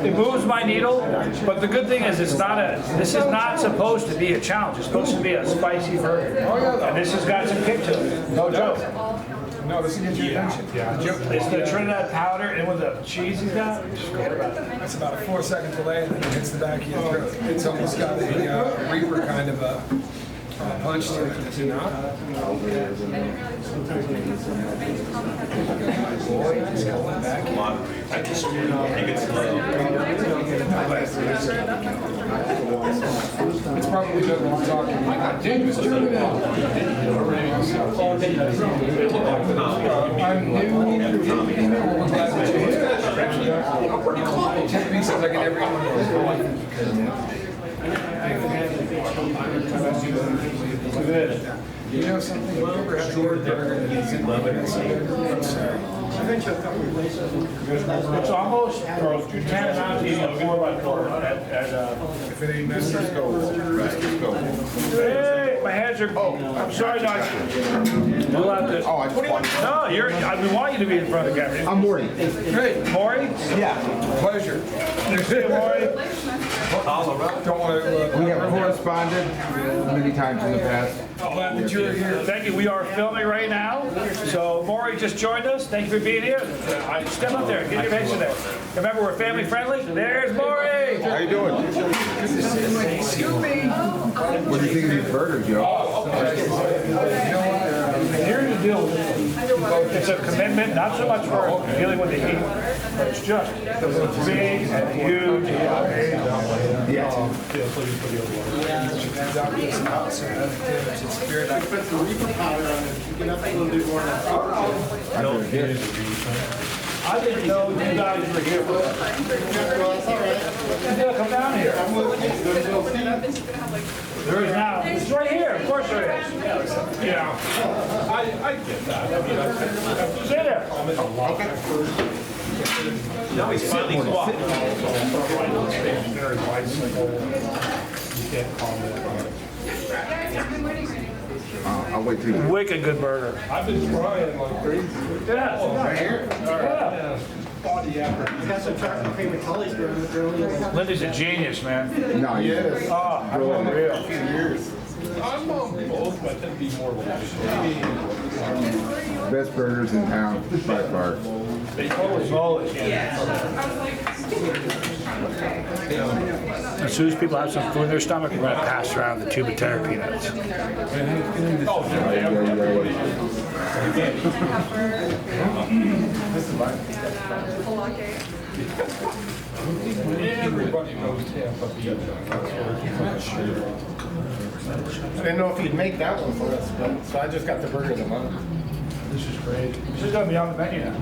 it moves my needle, but the good thing is this is not supposed to be a challenge. It's supposed to be a spicy burger. And this has got some kick to it. No joke. No, this is get your attention. It's the Trinidad powder and with the cheese he's got. It's about a 4-second delay and then it hits the back of your throat. It's almost got a Reaper kind of a punch to it, does it not? Just going back. I think it's slow. It's probably good when we're talking. Dude, it's true now. I'm new. We're glad that you're here. 10 pieces, I get every one of those. You know something? You ever had a burger that is in love it? It's almost, or you can't amount to eating a 4x4 at If it ain't Mr. Scoville. hey, my hands are, I'm sorry, Doc. We'll have to. Oh, I just wanted. No, we want you to be in front of the camera. I'm Morty. Great. Maury? Yeah. Pleasure. You see it, Maury? Don't want to. We have corresponded many times in the past. Glad that you're here. Thank you. We are filming right now. So Maury just joined us. Thank you for being here. Step up there. Get your face in there. Remember, we're family friendly. There's Maury. How you doing? Excuse me. What do you think of these burgers, Joe? Here's the deal. It's a commitment, not so much for dealing with the heat, but it's just big and huge. I didn't know you guys were here. You gotta come down here. There is now. It's right here. Of course there is. Yeah. I get that. I mean, who's in there? Now he's finally swapped. I'll wait till you. Wicked good burger. I've been trying like crazy. Yeah. Right here? Yeah. Got some chocolate cream and collies growing. Lindy's a genius, man. No, you did. Oh, I'm unreal. I'm on both, but that'd be more like Best burgers in town by far. As soon as people have some food in their stomach, we're going to pass around the tube of tender peanuts. everybody knows Tampa Beach. I didn't know if you'd make that one for us, but so I just got the burger of the month. This is great. This is going to be on the menu now.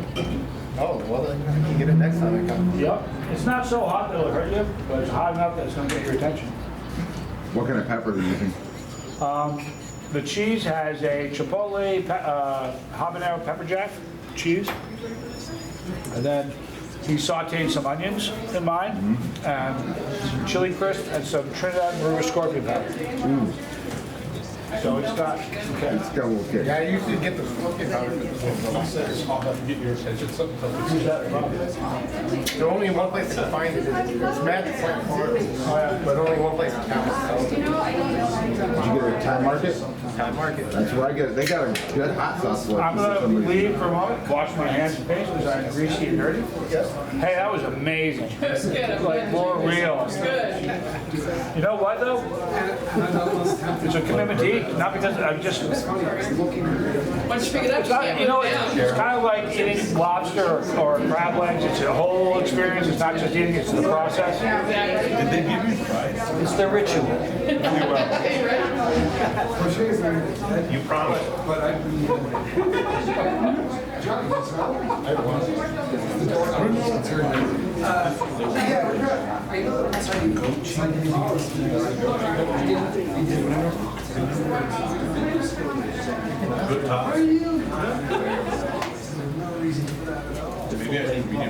Oh, well, then I can get it next time I come. Yep. It's not so hot that it'll hurt you, but it's hot enough that it's going to get your attention. What kind of pepper are you using? The cheese has a chipotle habanero pepper jack cheese. And then he sauteed some onions in mine, and some chili crisp, and some Trinidad Maruga scorpion powder. So it's got, okay. It's got a little kick. Yeah, I usually get the smoking powder. Get your attention. Who's that from? There's only one place to find it. It's Magic Plant Farm, but only one place in town. Did you get it at Time Market? Time Market. That's where I get it. They got a good hot sauce I'm selection. gonna leave for a moment, wash my hands and face because I'm greasy and dirty. Hey, that was amazing. Like more real. You know what though? It's a commitment to eat, not because I'm just. Once you pick it up, It's not, you know, it's kind of like eating lobster or crab legs. It's a whole experience. It's not just eating; it's the process. Did they give you fries? It's the ritual. You promised. Good talk. Maybe I think we do.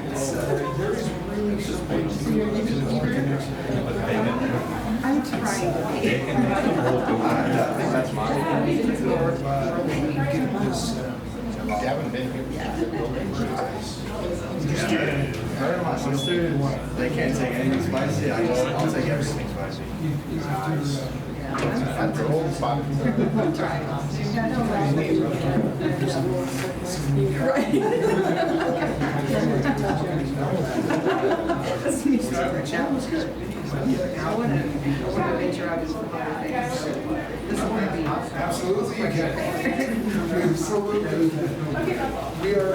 I'm trying to be. That's mine. You haven't been here. They can't take anything spicy. I'll take everything spicy. That's the old spot. Absolutely, you can. Absolutely. We are.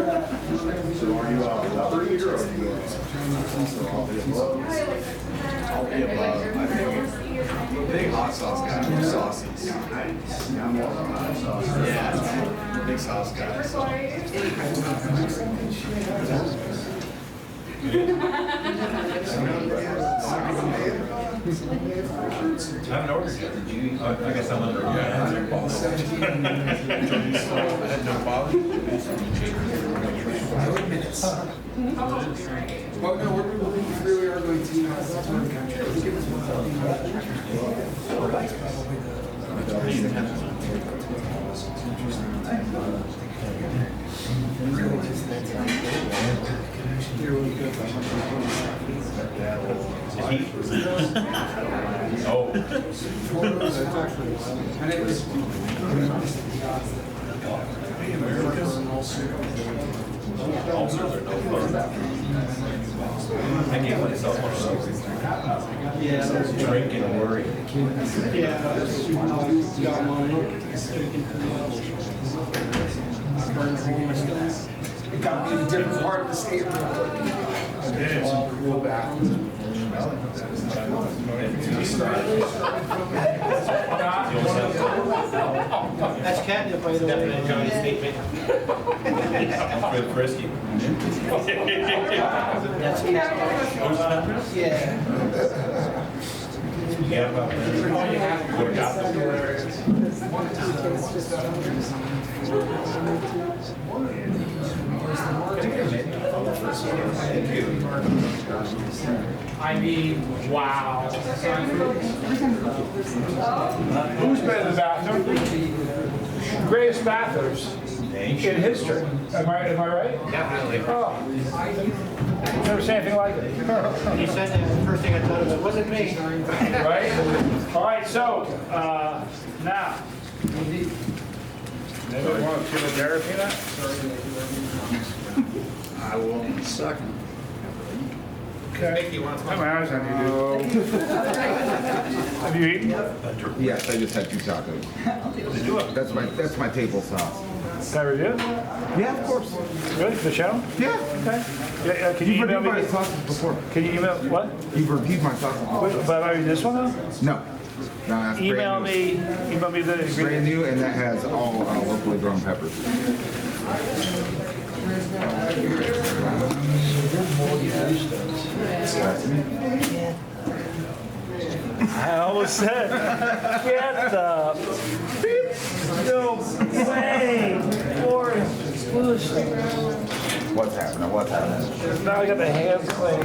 So are you 30 or are you? I'll be above. I think big hot sauce guy. Sauces. Yeah. Big sauce guy. I haven't ordered yet. Did you? I guess I'm under. I had no bother. Well, no, we really are going to. Oh. And it was. I gave myself one of those. Yeah. Drink and worry. Yeah. Got mine. Drinking too much. Burning all my stuff. It got me in a different part of the state. Real bad. That's catnip, by the way. Johnny statement. For the frisky. That's catnip. Yeah. Yeah, about what got I mean, wow. Who's been in the bathroom? Greatest bathrooms in history. Am I right? Definitely. Oh. Never seen anything like it. You said that, the first thing I thought of it wasn't me. Right? All right, so, now. Anybody want to give a dare peanut? I will second. Okay. Come on, have you eaten? Yes, I just had 2 tacos. That's my table sauce. Can I review? Yeah, of course. Really? For the channel? Yeah. Okay. Yeah, can you You've email reviewed me? my sauces before. Can you email, what? You've reviewed my sauces before. But I mean, this one though? No. No, that's Email brand new. me the It's brand new, and that has all locally grown peppers. I almost said, get the no way, Forrest. What's happening? What's happening? Now I got the hands thing.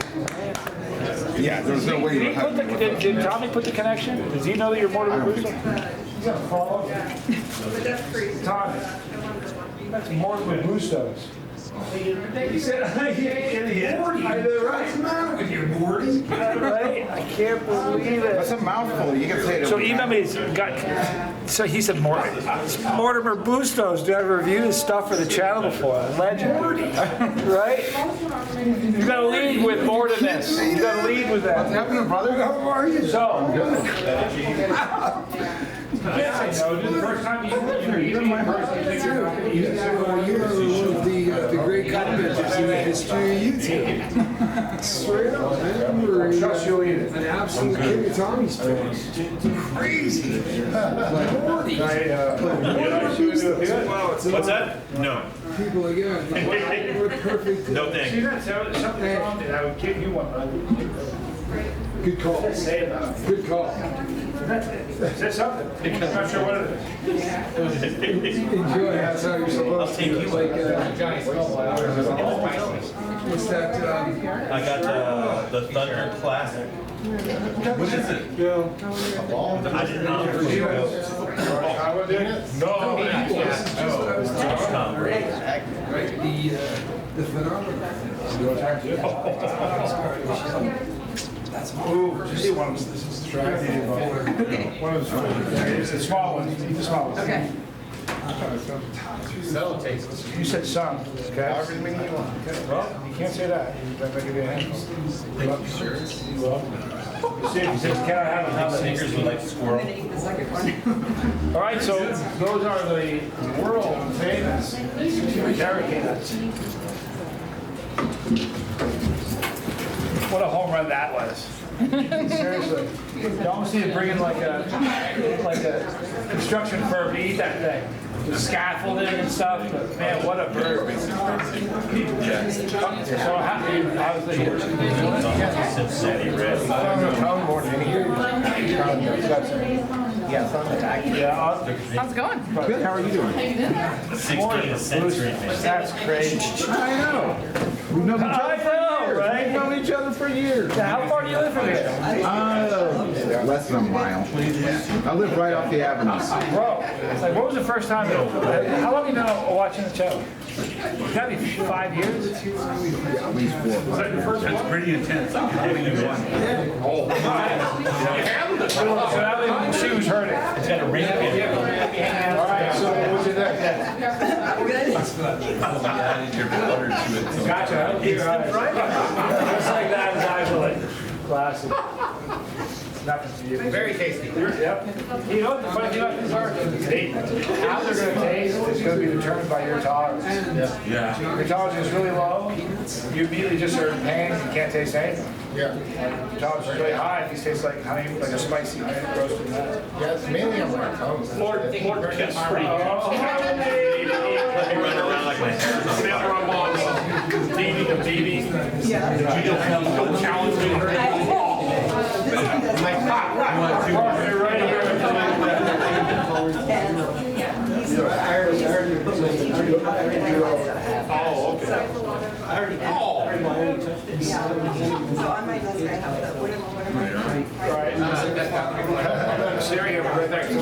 Yeah, there's no way you're having. Did Tommy put the connection? Does he know that you're Mortimer Busto? He's got to follow. Tommy, that's Mortimer Bustos. He said, idiot. Morty. I know, right? What's the matter with you, Morty? Right? I can't believe it. That's a mouthful. You can say it. So email me. So he said, Mortimer Bustos. Do I review his stuff for the channel before? Legend. Right? You got to lead with Mortimer. You got to lead with that. What's happening, brother? How are you? So. Yes, I know. This is the first time you my first You are one of the great commenters in the history of YouTube. Straight up, man. You were an absolute king of Tommy's fans. Crazy. What's that? No. People again. We're perfect. No thank See, you. that's something wrong with it. I would give you one. Good call. Say about it. Good call. Say something. I'm not sure what it is. Enjoy. That's how you're supposed to. Like Johnny Scoville. What's that? I got the Thunder Classic. What is it? I didn't know. No. The phenomenon. Ooh, did you see one of them? One of them. It's a small one. Eat the small one. Okay. You said some, okay? Okay. Well, you can't say that. You better give you a hand. Thank you, sir. See, he says, can I have another? Sneakers with like squirrel. All right, so those are the world famous barricades. What a home run that was. Seriously. You almost need to bring in like a construction firm to eat that thing. The scaffolding and stuff, but man, what a bird. So how's the Cincinnati Red. Yeah, How's it going? Good. How are you doing? 16th century. that's crazy. I know. We've known each other I know, right? We've known each other for years. How far do you live from here? Less than a mile. I live right off the avenue. Bro, it's like, what was the first time? How long have you been watching the show? It's gotta be 5 years. At least 4 or 5 years. That's pretty intense. I'm having you one. So that was, she was hurting. It's got a ring in it. All right, so what's your next? Gotcha. It's right. Just like that, his eyes are like classic. Nothing to you. Very tasty. Yep. You know what the funny thing about these are? How they're going to taste is going to be determined by your tolerance. Yeah. If your tolerance is really low, you immediately just are in pain. You can't taste anything. Yeah. If your tolerance is really high, these taste like honey, like a spicy roasted nut. Yeah, it's mainly on my tongue. Lord Kid's pretty good. Let me run around like my hair's on fire. BB to BB. Yeah. Don't challenge me. Oh, okay. Right. Syria, right next to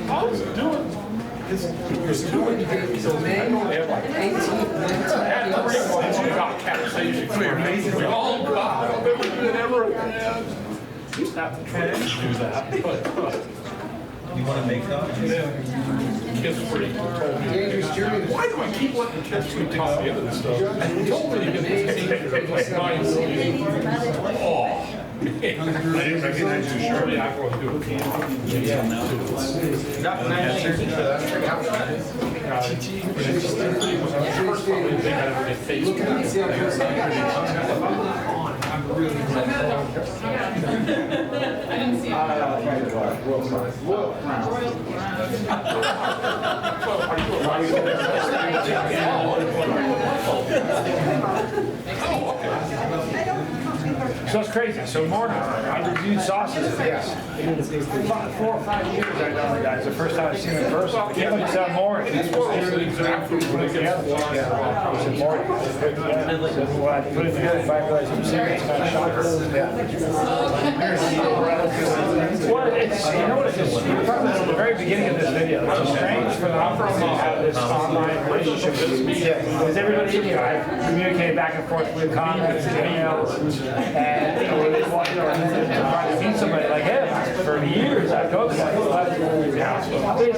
How's it doing? It's going to be so May 18th, 19th. We all got it ever again. He's not the train to do that. You want to make that? Kids pretty told me. Dangerous journey. Why do I keep letting kids keep talking into this stuff? You told me to get this like 9 million. Oh. I didn't recognize you, surely I will do it. Not 9 years. That's pretty I'm really glad. I didn't see it. So it's crazy. So Mortimer, I reviewed sauces. About 4 or 5 years I know the guys. The first time I seen him in person. I can't believe it's more. It's put it together. I said, Morty, when I put it together, if I realized I'm serious, it's kind of shocking. Well, it's, you know what it is? You were talking about at the very beginning of this video. It's strange for the opera to have this online relationship with me. Because everybody, you know, I communicate back and forth with comments and emails, and you know, they want to try to meet somebody like him. For years, I've told them, I've made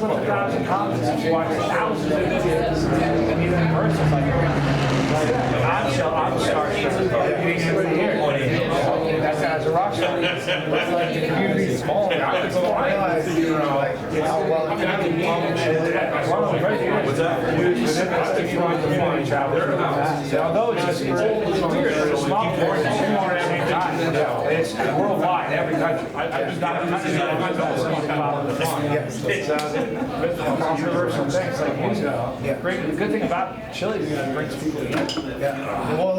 1,000 comments, I've watched thousands of videos, and even in person, it's like, I'm starstruck being able to hear it. That's as a rock star. It's like the community is small. I realize how well it can be. One of the great things is the community travel. Although it's weird, it's a small portion, it's smaller at the same time. It's worldwide, every country. I've just got a country that I know someone follow the song. It's controversial things like music. The good thing about Chile is it brings people together. Well,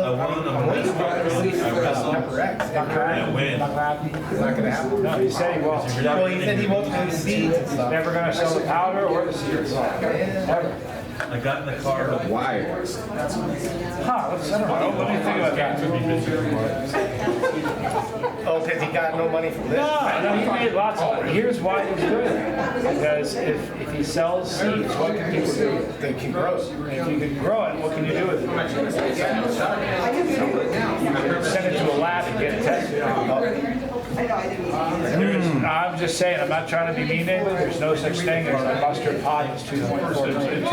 It's not going to happen. No, he said he won't. well, he said he won't do the seeds and stuff. Never going to sell the powder or the seeds. Ever. I got in the car. Why? Huh, I don't know. What do you think about that? Oh, because he got no money from this? No, he made lots of money. Here's why he's doing it. Because if he sells seeds, what can people do? They can grow. If you can grow it, what can you do with it? You can send it to a lab and get it tested. I'm just saying, I'm not trying to be mean to anybody. There's no such thing as a mustard pod that's 2.4 million.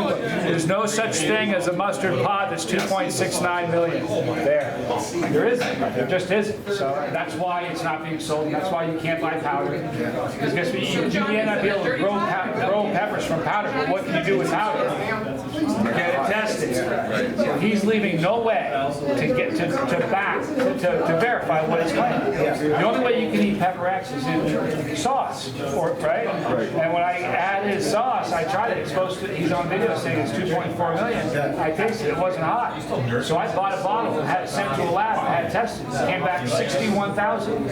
There's no such thing as a mustard pod that's 2.69 million. There isn't. There just isn't. So that's why it's not being sold, and that's why you can't buy powder. Because guess what? You may not be able to grow peppers from powder, but what can you do with powder? Get it tested. So he's leaving no way to get to verify what he's claiming. The only way you can eat pepper X is in sauce, right? And when I add his sauce, I tried it. It's supposed to. He's on video saying it's 2.4 million. I tasted it. It wasn't hot. So I bought a bottle and had it sent to a lab and had it tested. It came back 61,000.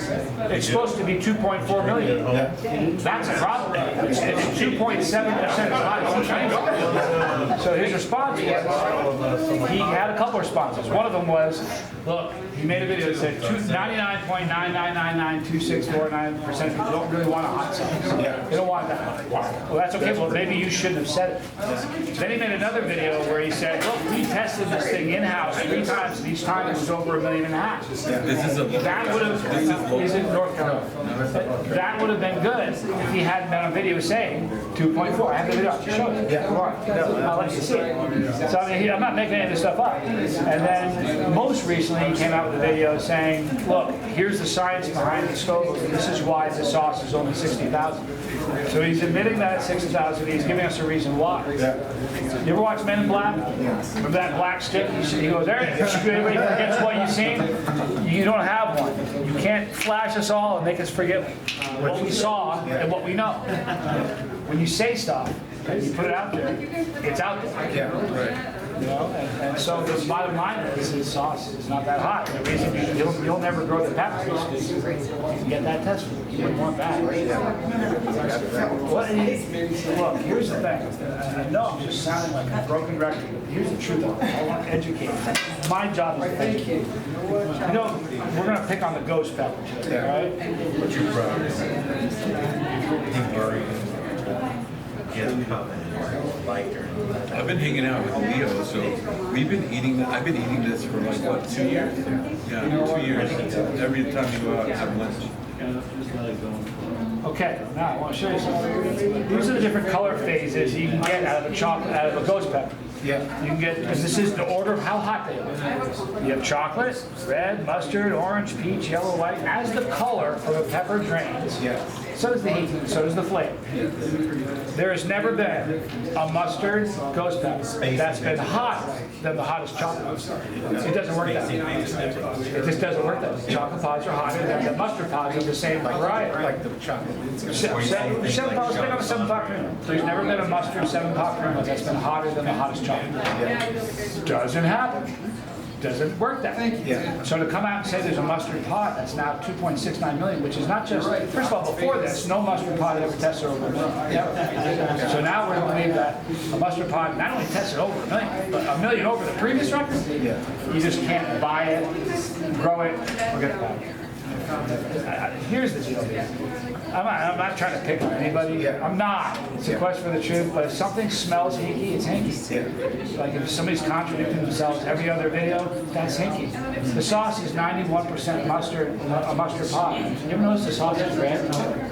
It's supposed to be 2.4 million. That's a problem. It's 2.7% as hot as he claims. So his response was, he had a couple responses. One of them was, look, he made a video that said 99.9999264% of people don't really want a hot sauce. They don't want that. Well, that's okay. Well, maybe you shouldn't have said it. Then he made another video where he said, look, we tested this thing in-house 3 times, and each time it was over $1.5 million. That would have, he's in North Carolina. That would have been good if he hadn't been on video saying 2.4. I have the video, I'll show you. I'll let you see it. So I mean, I'm not making any of this stuff up. And then most recently he came out with a video saying, look, here's the science behind the Scoville. This is why the sauce is only 60,000. So he's admitting that it's 60,000. He's giving us a reason why. You ever watch Men in Black? Remember that black stick? He goes, there, everybody forgets what you've seen. You don't have one. You can't flash us all and make us forget what we saw and what we know. When you say stuff and you put it out there, it's out there. You know, and so the bottom line is his sauce is not that hot. The reason you'll never grow the peppers is because you can get that tested. You wouldn't want that. Look, here's the thing. I know I'm just sounding like a broken record, but here's the truth. I want to educate. My job is to educate. You know, we're going to pick on the ghost pepper, right? What's your problem? I've been hanging out with Leo, so we've been eating. I've been eating this for like what, 2 years? Yeah, 2 years. Every time you go out and have lunch. Okay, now I want to show you something. These are the different color phases you can get out of a ghost pepper. Yeah. You can get, because this is the order of how hot they are. You have chocolate, red, mustard, orange, peach, yellow, white. As the color of a pepper drains, so does the heat, so does the flavor. There has never been a mustard ghost pepper that's been hotter than the hottest chocolate. It doesn't work that way. It just doesn't work that way. Chocolate pods are hotter than the mustard pods of the same variety. Like the chocolate. 7 pods, pick up a 7 pot cream. There's never been a mustard 7 pot cream that's been hotter than the hottest chocolate. Doesn't happen. doesn't work that way. Yeah. So to come out and say there's a mustard pod that's now 2.69 million, which is not just, first of all, before this, no mustard pod ever tested over 1 million. So now we're going to believe that a mustard pod not only tested over 1 million, but 1 million over the previous record. You just can't buy it, grow it, forget about it. Here's the deal, man. I'm not trying to pick on anybody. I'm not. It's a quest for the truth. But if something smells hinky, it's hinky. Like if somebody's contradicting themselves every other video, that's hinky. The sauce is 91% mustard, a mustard pod. You ever notice the sauce is red?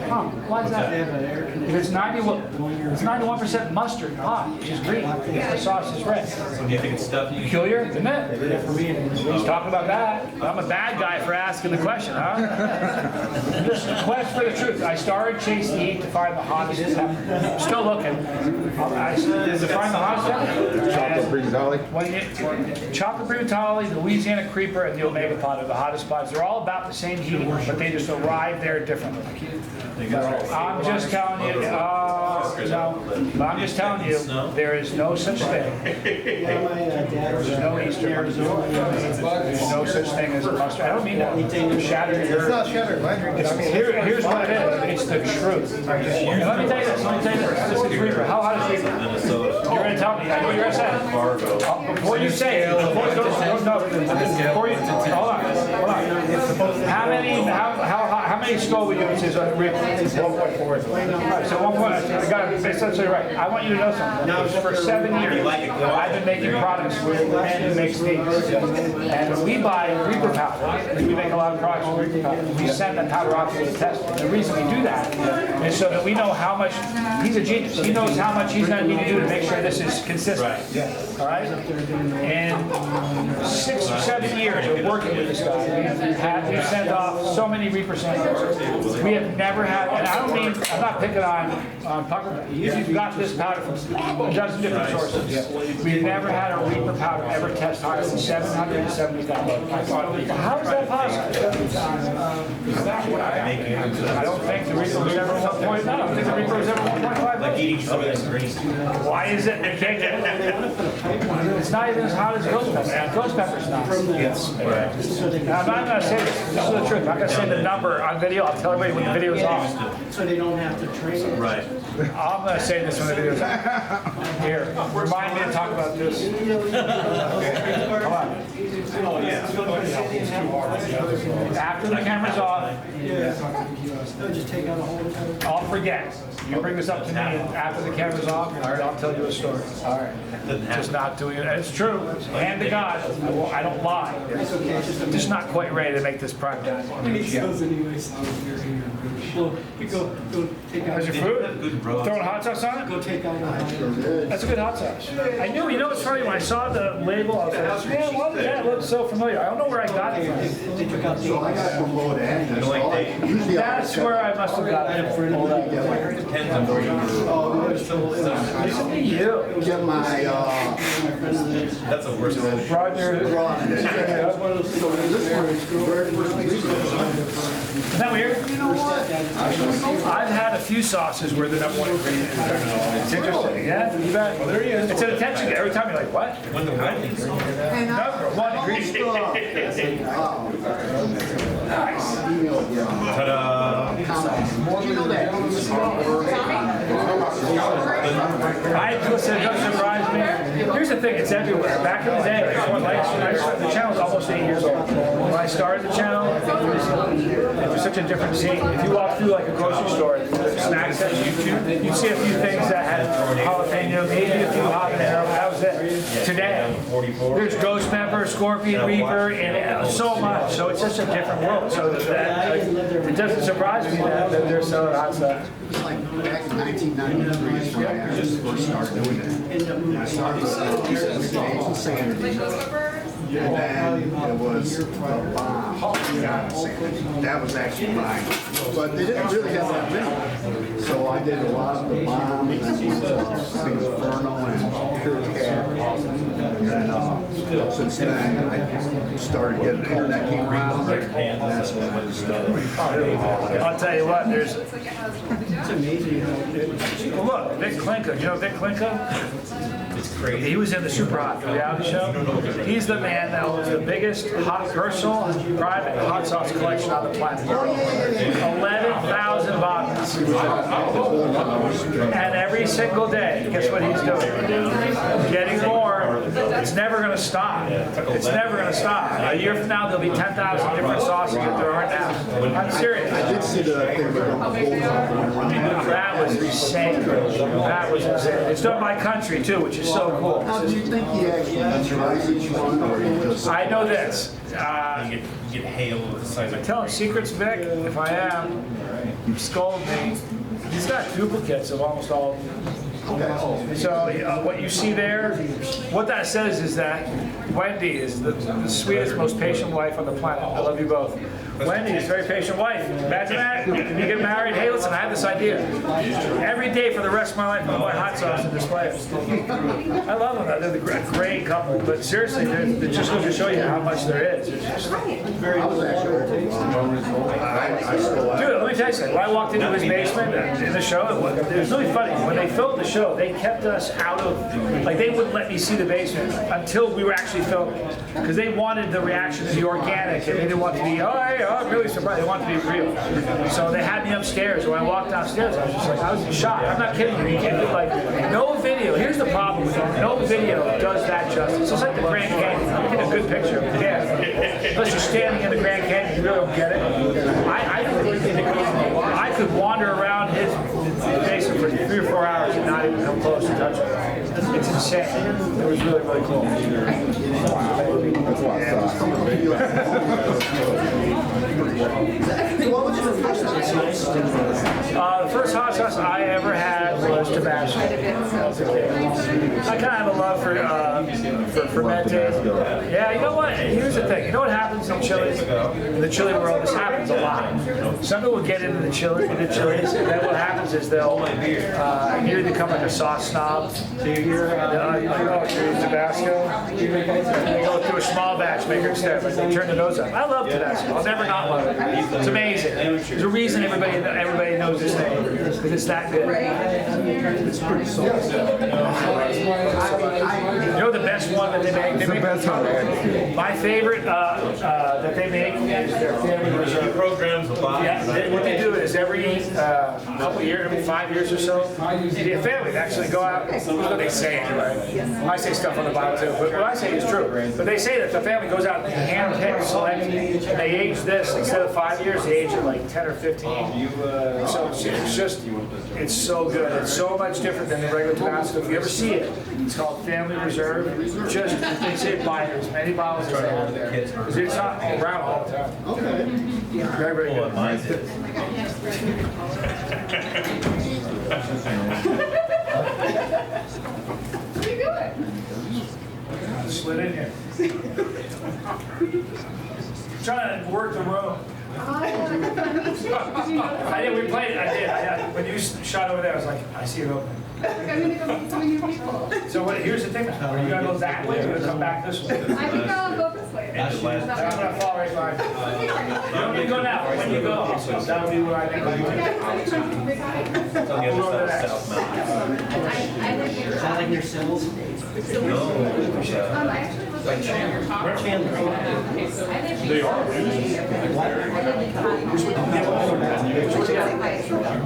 Huh? Why is that? If it's 91% mustard pod, which is green. The sauce is red. So do you think it's stuffy? Peculiar, isn't it? He's talking about that. I'm a bad guy for asking the question, huh? This is a quest for the truth. I started chasing the heat to find the hottest pepper. Still looking. To find the hottest pepper. Chocolate brightoli. Chocolate brightoli, the Louisiana creeper, and the Omega pod are the hottest pods. They're all about the same heat, but they just arrive there differently. I'm just telling you, I'm just telling you, there is no such thing. There's no Easter. There's no such thing as a mustard. I don't mean that. Shattering your. It's not shattered. Here's what it is. It's the truth. And let me tell you this. This is Reaper. How hot is Reaper? You're going to tell me. I know what you're going to say. Before you say it, before you hold on. How many Scoville units is on Reaper? 1.4. Alright, so 1 point. I got it. Essentially right. I want you to know something. For 7 years, I've been making products with a man who makes these, and we buy Reaper powder. We make a lot of products with Reaper powder. We send that powder off to the test. And the reason we do that is so that we know how much. He's a genius. He knows how much he's going to need to do to make sure this is consistent. Right. All right. And 6 or 7 years of working with this guy, we've sent off so many Reaper samples. We have never had, and I don't mean, I'm not picking on Pucker. You've got this powder from a dozen different sources. We've never had a Reaper powder ever test higher than 770,000. How is that possible? I don't think the Reaper was ever 1.9. I don't think the Reaper was ever 1.5. Like eating some of this green. Why is it? It's not even as hot as ghost pepper. Ghost pepper's not. Now, I'm not going to say this. This is the truth. I'm not going to say the number on video. I'll tell everybody when the video's off. So they don't have to train. Right. I'm going to say this when the video's off. Here, remind me to talk about this. Come on. After the camera's off, I'll forget. You bring this up to me after the camera's off, and I'll tell you a story. All right. Just not doing it. It's true. Hand to God. I don't lie. I'm just not quite ready to make this prime time. Well, you go take out. How's your food? Throwing hot sauce on it? Go take out. That's a good hot sauce. I knew, you know what's funny, when I saw the label, I was like, man, why does that look so familiar? I don't know where I got it from. They took out the. So I got from low to end. Usually That's where I must have got it from. Depends on where you Listen to you. get my, That's the worst. Roger. Isn't that weird? I've had a few sauces where the number one ingredient is it's interesting, yeah? You bet. Well, there he is. It's an attention getter. Every time you're like, what? When the wedding. Number one ingredient. Nice. Ta-da. Listen, don't surprise me. Here's the thing, it's everywhere. Back in the day, the channel was almost 8 years old. When I started the channel, it was such a different scene. If you walk through like a grocery store, snack section, you'd see a few things that had jalapeno, maybe a few habanero, that was it. Today, there's ghost pepper, scorpion reaper, and so much. So it's just a different world. So that it doesn't surprise me that they're selling hot stuff. it was like back in 1993 is when I actually first started doing it. I started with Asian Sanity. And then it was the bomb. That was actually mine. But they didn't really have that many. So I did a lot of the bomb and then Inferno and Pure Cat. And since then, I started getting the internet came around. And that's when I started. I'll tell you what, there's. It's amazing how. Well, look, Vic Klinka. You know Vic Klinka? It's crazy. He was in the Super Hot, the reality show. He's the man that owns the biggest personal, private hot sauce collection on the planet. 11,000 bottles. And every single day, guess what he's doing? Getting more. It's never going to stop. It's never going to stop. A year from now, there'll be 10,000 different sauces that there aren't now. I'm serious. I did see the thing with the whole That was insane. That was insane. It's done by country too, which is so cool. How do you think he actually tries each one, or he just? I know this. You get hail with the size of. Tell him secrets, Vic. If I am, scold me. He's got duplicates of almost all of them. So what you see there, what that says is that Wendy is the sweetest, most patient wife on the planet. I love you both. Wendy is a very patient wife. Imagine that. When you get married, hey, listen, I have this idea. Every day for the rest of my life, I'm going hot sauce and display it. I love them. They're a great couple. But seriously, it just goes to show you how much there is. It's just very Dude, let me tell you something. When I walked into his basement in the show, it was really funny. When they filmed the show, they kept us out of, like, they wouldn't let me see the basement until we were actually filming. Because they wanted the reaction to be organic, and they didn't want to be, oh, hey, oh, I'm really surprised. They wanted to be real. So they had me upstairs. When I walked downstairs, I was just like, I was in shock. I'm not kidding you. You can't do, like, no video. Here's the problem with it. No video does that justice. It's like the Grand Canyon. You get a good picture of it. Yeah. Unless you're standing in the Grand Canyon, you really don't get it. I could wander around his basement for 3 or 4 hours and not even come close to touch it. It's insane. It was really, really cool. That's a lot of sauce. The first hot sauce I ever had was Tabasco. I kind of have a love for fermented. Yeah, you know what? Here's the thing. You know what happens in chilies? In the chili world, this happens a lot. Some people get into the chilies, and then what happens is they'll either become like a sauce snob. So you hear, you're Tabasco. They go through a small batch maker instead, but they turn the nose up. I love Tabasco. I'll never not love it. It's amazing. There's a reason everybody knows this name, because it's that good. It's pretty salty. You know the best one that they make? They make the best one. My favorite that they make is their family reserve. Programs a lot. Yeah, what they do is every couple of years, every 5 years or so, the family actually go out. That's what they say anyway. I say stuff on the Bible too, but what I say is true. But they say that the family goes out and they handpick, select, and they age this instead of 5 years, they age it like 10 or 15. So it's just, it's so good. It's so much different than the regular Tabasco. If you ever see it, it's called Family Reserve. Just, they say buy as many bottles as they have there. Because it's not around all the time. Okay. Very, very good. Mine is. What are you doing? Slid in here. Trying to work the room. I did. We played it. I did. When you shot over there, I was like, I see it open. I'm gonna go meet some new people. So here's the thing. Are you gonna go that way? Or are you gonna come back this way? I think I'll go this way. I'm gonna fall right by. You don't need to go now. When you go, that'll be where I think I'll On the other side of South Mountain. Is that like your cells? I actually was like Chandler. They are.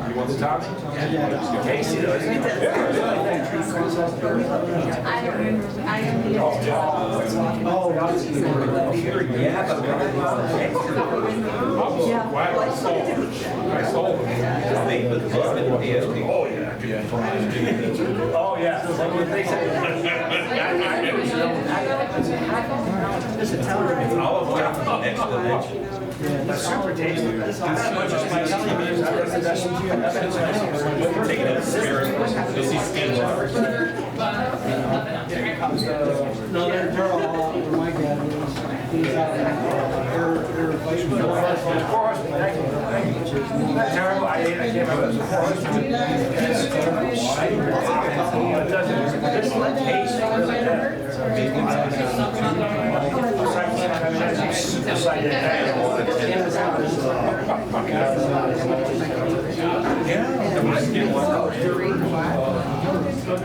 You want the top? Tasty though, isn't it? I am the Oh, yeah. Olive oil from the next dimension. That's super tasty. Taking it spirit. You'll see skin lovers. No, they're all where my dad was. He's out in Not terrible. I can't remember. It doesn't taste really good.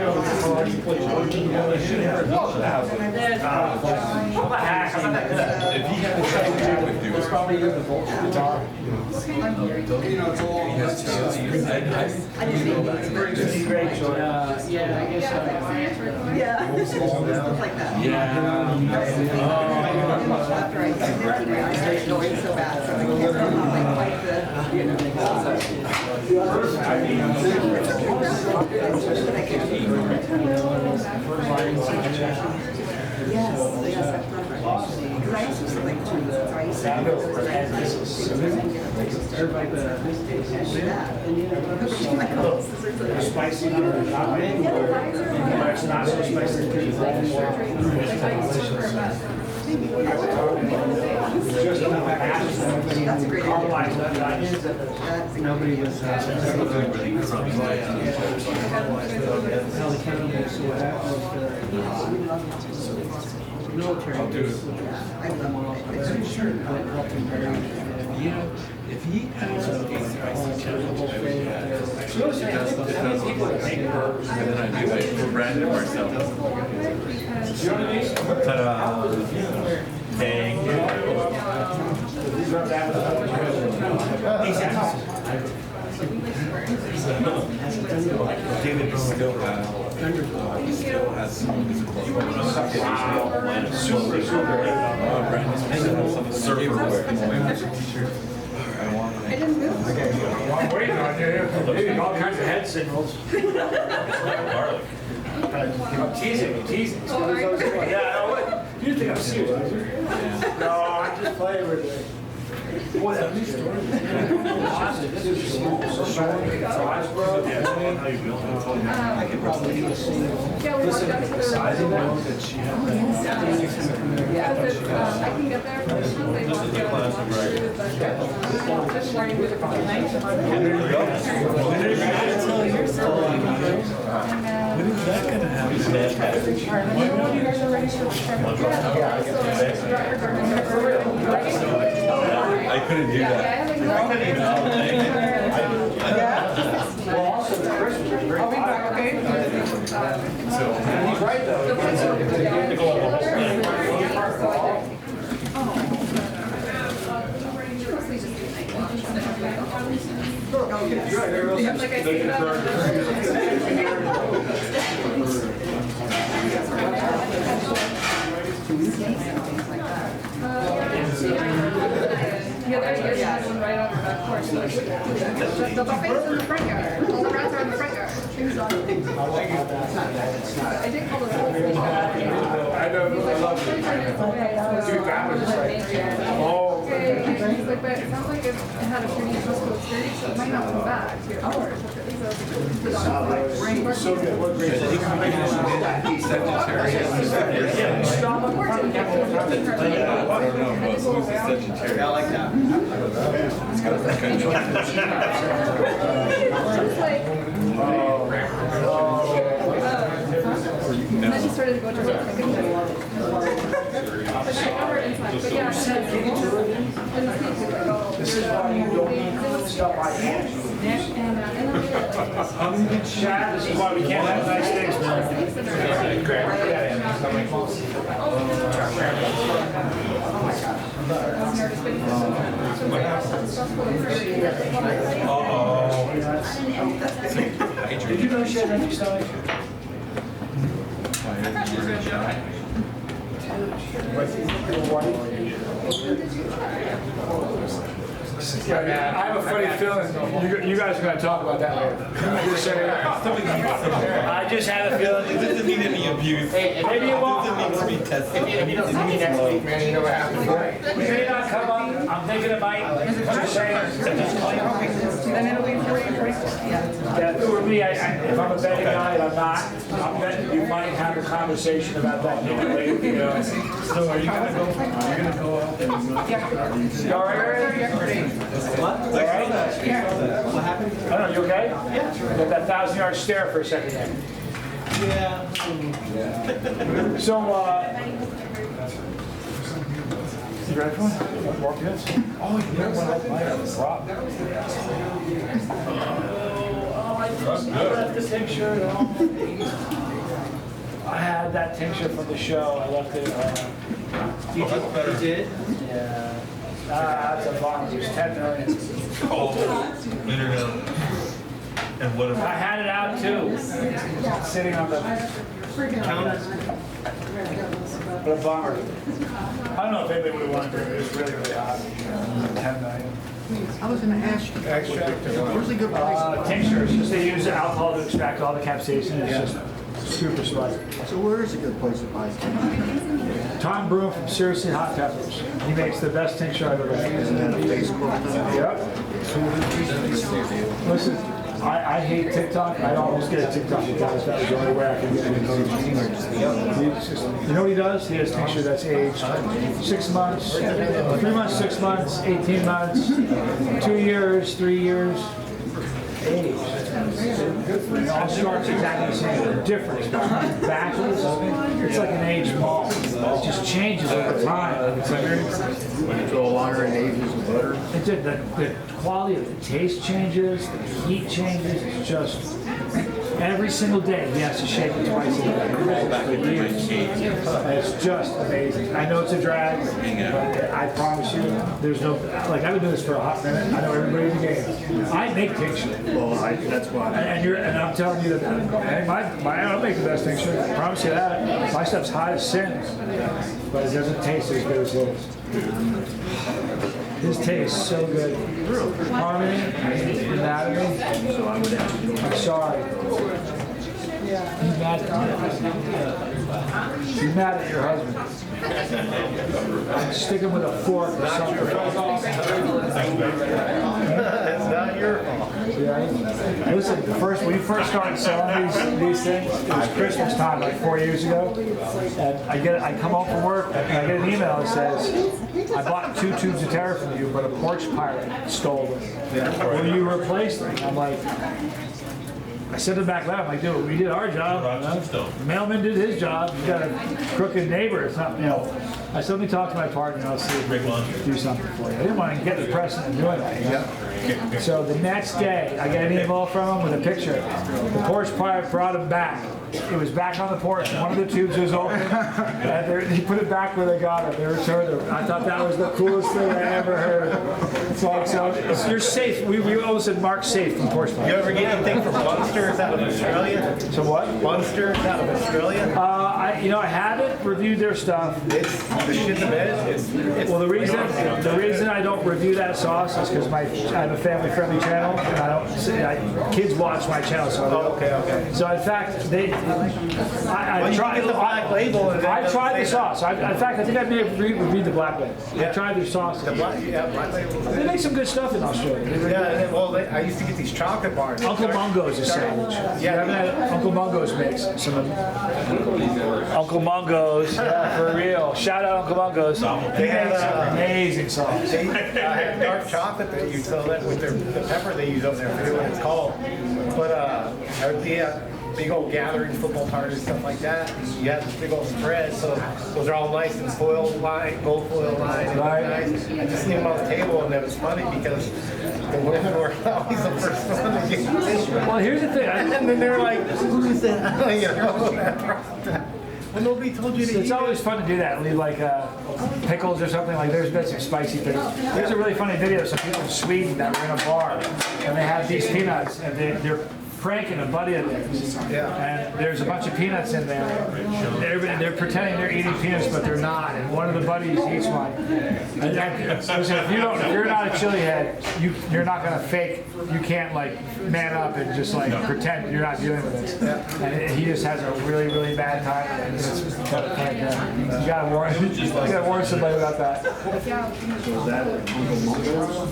If he had a child, he would do it. It's probably the guitar. You know, it's all. Yeah, I guess. After I started, my eyes started going so bad, so I kept going on like the, you know, yes, that's perfect. Because I used to like to, so I used to do those Spicy, not it's not so spicy. That's a great idea. Nobody was. How the cannibals, so what happened was military. I'll do it. Yeah, if he has a spicy challenge, I would and then I do like for Brandon and Marcel. Ta-da. Thank you. David still has some of his clothes. Super. Brandon's surfer wear. I didn't move. I'm waiting on you. Dude, all kinds of head signals. I'm teasing. Yeah, I would. You think I'm serious? No, I'm just playing with it. What at least? Yeah, we walked up to the size of that she had. Yeah, but I can get there. They walked just learning with the night. When is that going to happen? You guys are ready for the trip? I couldn't do that. Well, also Christmas. I'll be back, okay? He's right though. Like I said, yeah, there's one right on the back porch. The buffet's in the front yard. All the rats are in the front yard. I did call the whole thing. I know. I love it. Dude, that was just like, oh. He's like, but it sounds like it had a pretty close sturdy, so it might not come back to your hours. So good. What great. I like that. It's got a country. And then she started to go to work. I couldn't do it. But she never inside. But yeah, This is why you don't eat stuff like that. Chad, this is why we can't have nice things, man. Did you know she had empty stomach? Yeah, I have a funny feeling you guys are going to talk about that later. I just have a feeling. It doesn't need any abuse. Maybe it won't. It doesn't need to be tested. If you don't see me next week, man, you know what happens. We may not come up. I'm thinking it might. Just saying. Then it'll be 40 or 44. Yeah, for me, if I'm a betting guy, and I'm not, I'm betting you might have a conversation about that later, you know. So are you gonna go? You're gonna go out there? You all right? What? All right? What happened? I don't know, you okay? Yeah. Got that 1,000-yard stare for a second there. Yeah. So, you ready for one? More kids? Oh, you know what I like? Rob. left the tincture at home. I had that tincture from the show. I left it. You did? Yeah. That's a bomb. It was 10 million. And what if I had it out too. Sitting on the counter. What a bummer. I don't know if anybody would have wanted to, but it was really, really hot. 10 million. I was gonna ask you. Extract. Where's a good place? Tinctures, just they use alcohol to extract all the capsaicin. It's just super spicy. So where is a good place to buy tincture? Tom Broom from Seriously Hot Peppers. He makes the best tincture I've ever had. Isn't that a Facebook thing? Yep. Listen, I hate TikTok. I almost get a TikTok because that was the only way I could get it. You know what he does? He has tincture that's aged 6 months, 3 months, 6 months, 18 months, 2 years, 3 years. Age. It all starts exactly the same. The difference backwards, it's like an aged malt. It just changes over time. It's like When you go longer in ages of butter. the quality of the taste changes, the heat changes. It's just every single day he has to shake it twice a day. It's just amazing. I know it's a drag, but I promise you, there's no, like I've been doing this for a hot minute. I know everybody in the game. I make tincture. Well, that's why. And I'm telling you that hey, I'll make the best tincture. I promise you that. My stuff's hot as sin, but it doesn't taste as good as his. His tastes so good. Harmony, anatomy. I'm sorry. He's mad at you. He's mad at your husband. Stick him with a fork or something. It's not your fault. Yeah. Listen, when you first started selling these things, it was Christmas time, like 4 years ago. And I come home from work and I get an email that says, I bought 2 tubes of terror from you, but a porch pirate stole them. Will you replace them? I'm like, I said it back loud. I'm like, dude, we did our job. The mailman did his job. You got a crooked neighbor. It's not, I said, let me talk to my partner and I'll see if we can do something for you. I didn't want to get the precedent of doing that. So the next day, I get an email from him with a picture. The porch pirate brought him back. It was back on the porch. One of the tubes was open. And he put it back where they got it. They returned it. I thought that was the coolest thing I ever heard. So you're safe. We always said Mark's safe from porch pirate. You ever get anything from Munsters out of Australia? So what? Munsters out of Australia? I haven't reviewed their stuff. It's the shit the bed. Well, the reason I don't review that sauce is because I have a family-friendly channel, and kids watch my channel. So okay. So in fact, I tried the black label. I tried the sauce. In fact, I think I may have reviewed the black label. I tried their sauce. Black label. They make some good stuff in Australia. Yeah, well, I used to get these chocolate bars. Uncle Mungo's is savage. You haven't had Uncle Mungo's makes some of Uncle Mungo's, for real. Shout out Uncle Mungo's. They make some amazing sauce. They have dark chocolate that you sell that with the pepper they use over there. I forget what it's called. But I would be at big old gatherings, football parties, stuff like that. And you have this big old spread, so those are all nice and foil lined, gold foil lined, and nice. I just leave them on the table, and it was funny because the women were always the first one to get this. Well, here's the thing. And then they're like, "Who's that?" You know, well, nobody told you to It's eat always fun to do that. Leave like pickles or something. Like there's been some spicy pickles. There's a really funny video of some people in Sweden that were in a bar and they have these peanuts and they're pranking a buddy of theirs. And there's a bunch of peanuts in there. They're pretending they're eating peanuts, but they're not. And one of the buddies eats one. And listen, if you're not a chili head, you're not gonna fake. You can't like man up and just like pretend you're not dealing with this. And he just has a really, really bad time. And it's kind of like, you gotta warn somebody about that.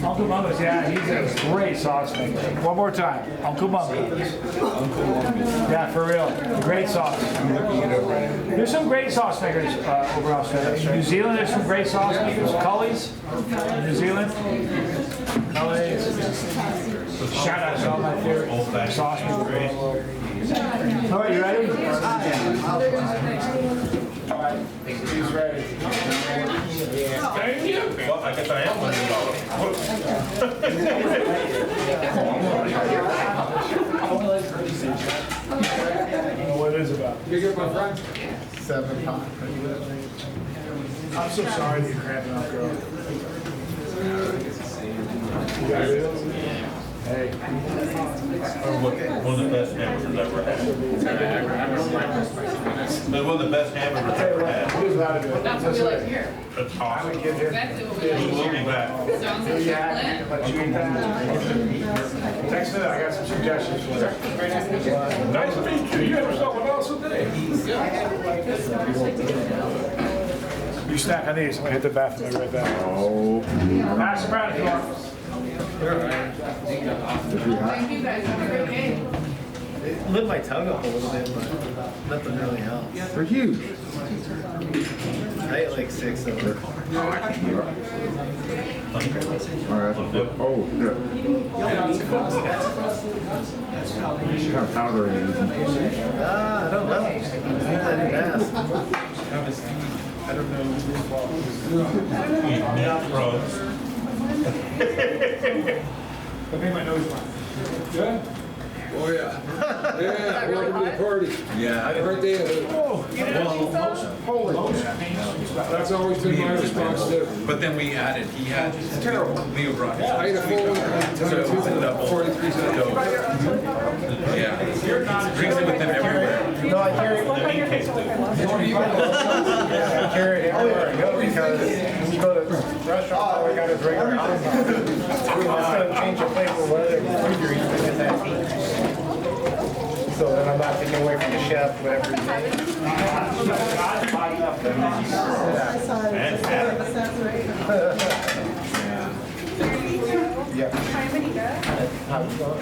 Uncle Mungo's, yeah, he's a great sauce maker. One more time, Uncle Mungo's. Yeah, for real. Great sauce. There's some great sauce makers over in Australia. In New Zealand, there's some great sauce makers. Cullies in New Zealand. Cullies. Shout out to all my favorite sauce makers. All right, you ready? All right, he's ready. Thank you. Well, I guess I am $100. Big up, my friend. 7 pounds. I'm so sorry that you're cramping up, girl. Hey. One of the best hamburgers I've ever had. But one of the best hamburgers I've ever had. That's what we like here. That's awesome. Exactly what we like. We'll be back. Sounds like your plan. Text me, I got some suggestions for you. Nice to meet you. You have someone else today. You stack on these, I'm gonna hit the bathroom right there. Oh. Pass them around if you want. Thank you guys. Have a great day. It lit my tongue up a little bit, but nothing really helps. They're huge. I ate like 6 of them. All right. Oh, yeah. What kind of powder are you using? I don't know. I didn't ask. I don't know. I made my nose run. Good? Oh, yeah. Yeah, welcome to the party. Yeah. Birthday. That's always been my response too. But then we added, he had, terrible. Leo brought his. I had a full one. So it was a double. 43 cents. Yeah. Brings it with him everywhere. No, I carry it. I carry it everywhere I go because when you go to restaurants, all I got is regular hot sauce. Instead of change the flavor, whatever food you're eating, get that heat. So then I'm not taking away from the chef, whatever he's eating. Yeah.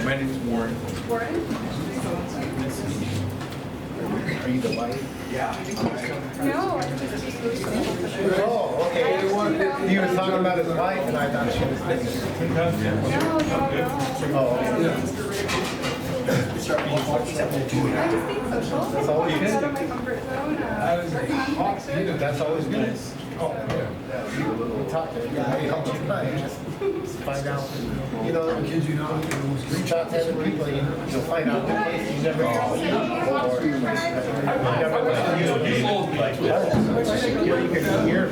My name's Warren. Are you the wife? No, I just Oh, okay. He was talking about his wife, and I thought she was thinking. Oh, I just think social. That's always Get good. out of my comfort zone. That's always good. Oh, yeah. We talked to him. Just find out, you know, reach out to other people, you'll find out the place you never thought of. Or you never like, you can hear.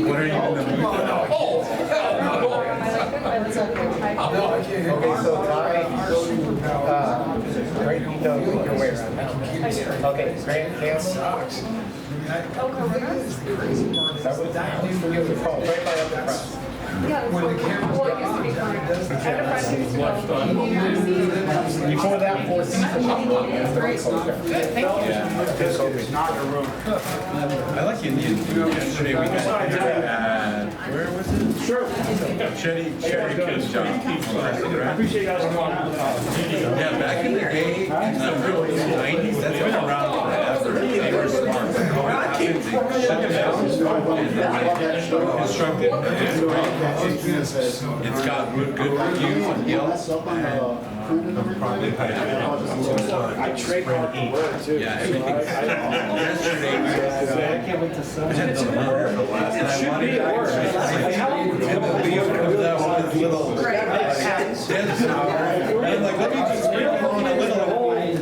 What are you in the mood for? Okay, so Ty, right, no, your way around now. Okay, Grant Campbell. Is that what it's called? Right by Upper Cross. Yeah, well, it used to be fun. I had a friend who used to go. Before that, Four Seasons. It's not a room. I like Indian food. Yesterday we had dinner at, where was it? Sure. Cherry Kids John. I appreciate you guys coming on. Yeah, back in the day, in the early 90s, that's been around forever. They were smart. They shut them down and constructed. It's got good reviews on Yelp. I trademarked the word too. Yeah, everything's. Yesterday, we had the murder for last night. I wanted to Leo comes out with his little dead sour. And I'm like, let me just sprinkle on a little.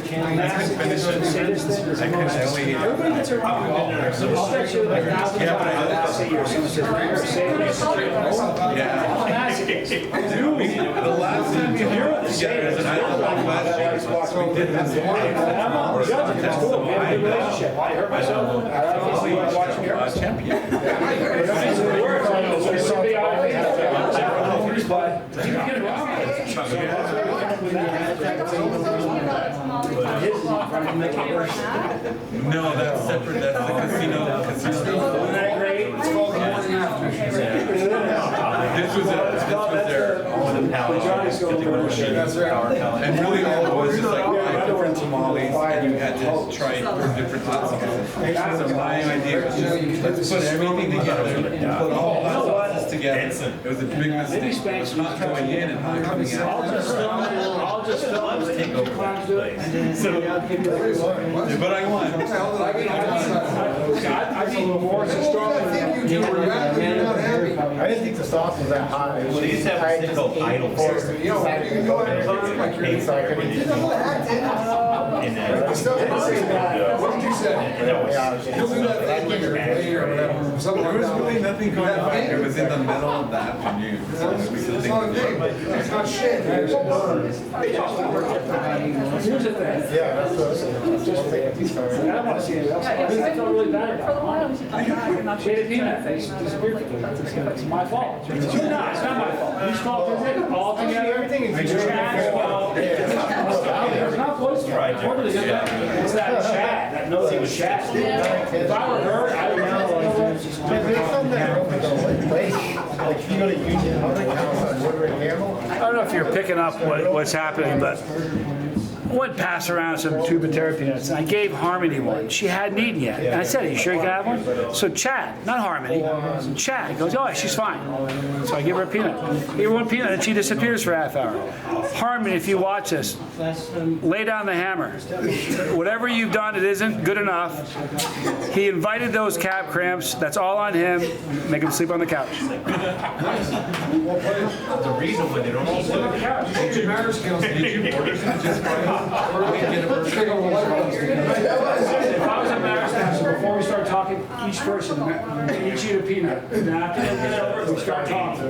I couldn't finish it. I only ate it. Everybody gets around. I'll bet you like $1,000 say you're Yeah. The last time we worked together as an idol like last year, we did this. I'm not judging, it's cool, we have a good relationship. I hurt myself. I watching your champion. No, that's separate. That's the casino. Isn't that great? It's called the morning after. This was their That's right. and really all it was is like 5 different tamales, and you had to try 4 different types of it. So my idea was just let's put everything together, put all the sauces together. It was a big mistake. It's not going in and not coming out. I'll just still loves to take over that place. But I won. I think more strong. I didn't think the sauce was that hot. Well, they used to have this thing called idle force. You know, I didn't go there. Like you're inside. What did you say? You'll do that thing later or whatever. There was really nothing going on. It was in the middle of the afternoon. So we could It's think not a of thing, but it's not shit. Here's the thing. Yeah, that's what I don't want to see anything else. I feel really bad about it. Shaded peanut face disappeared. It's my fault. It's not my fault. Whose fault is it? All together? everything is It's Chad's fault. It's not close to right. It's that Chad. That knows it was Chad. If I were her, I would know. Like you go to Union Public House on Woodward Campbell. I don't know if you're picking up what's happening, but I went pass around some tube of terra peanuts, and I gave Harmony one. She hadn't eaten yet. And I said, "Are you sure you can have one?" So Chad, not Harmony, Chad goes, "Oh, she's fine." So I give her a peanut. Give her one peanut, and she disappears for a half hour. Harmony, if you watch this, lay down the hammer. Whatever you've done, it isn't good enough. He invited those calf cramps. That's all on him. Make him sleep on the couch. The reason why they don't eat Did you matter skills? Did you orders and just If I was at Maris House, before we start talking, each person, each eat a peanut. And then after it's over, we start talking.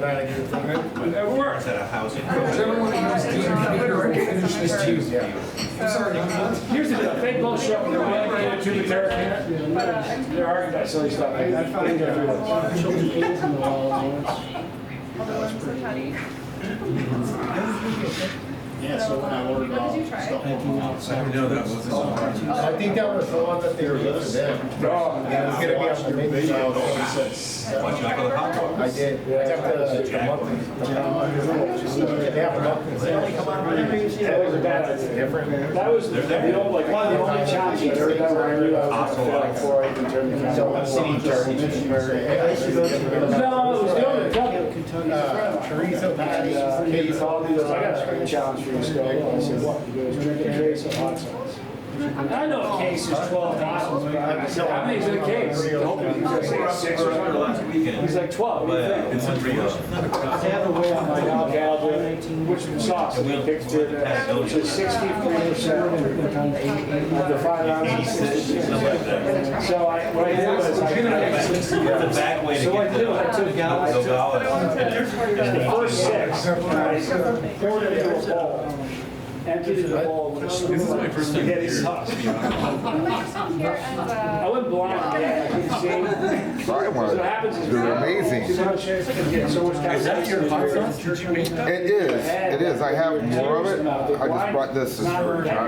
It works. at a house. everyone who's doing computer will finish this Tuesday? I'm sorry, I'm not. Here's the deal, fake bullshit, when they're willing to eat a tube of terra peanut, they're arguing that silly stuff. I find it Yeah, so when I ordered What did you try? I know that wasn't. I think that was the one that they were looking at. Yeah, it was gonna be on the menu. Watch out for the hot dog. I did. I got the monthly. They have a monthly. That was a bad idea. Different. That was, the old, like, one of the only challenges I ever done where I knew I was gonna fail before I even turned the camera on. City Church. No, it was doing it, Teresa Patty. he called me, he goes, "I got a screen challenge for you, Scoville." I said, "What?" He goes, "Drink a case of hot sauce." I know a case is 12 bottles, but I said, "How many's in a case?" He told me, he was gonna say 6 or something. He's like, 12, what do you think? It's a real. I have a way on my dog, which sauce, and he picked it, which is 63% of the 5 ounces. So what I did was, The back way to so what I get did was I took the first 6, I poured it into a bowl, emptied it in a bowl with a spoon. This is my first time spaghetti here. sauce. Here and I went blind, I couldn't see. So what happens is. They're amazing. Too much, you get so much. Is that your hot sauce? Did you make that? It is. I have more of it. I just brought this for Yeah.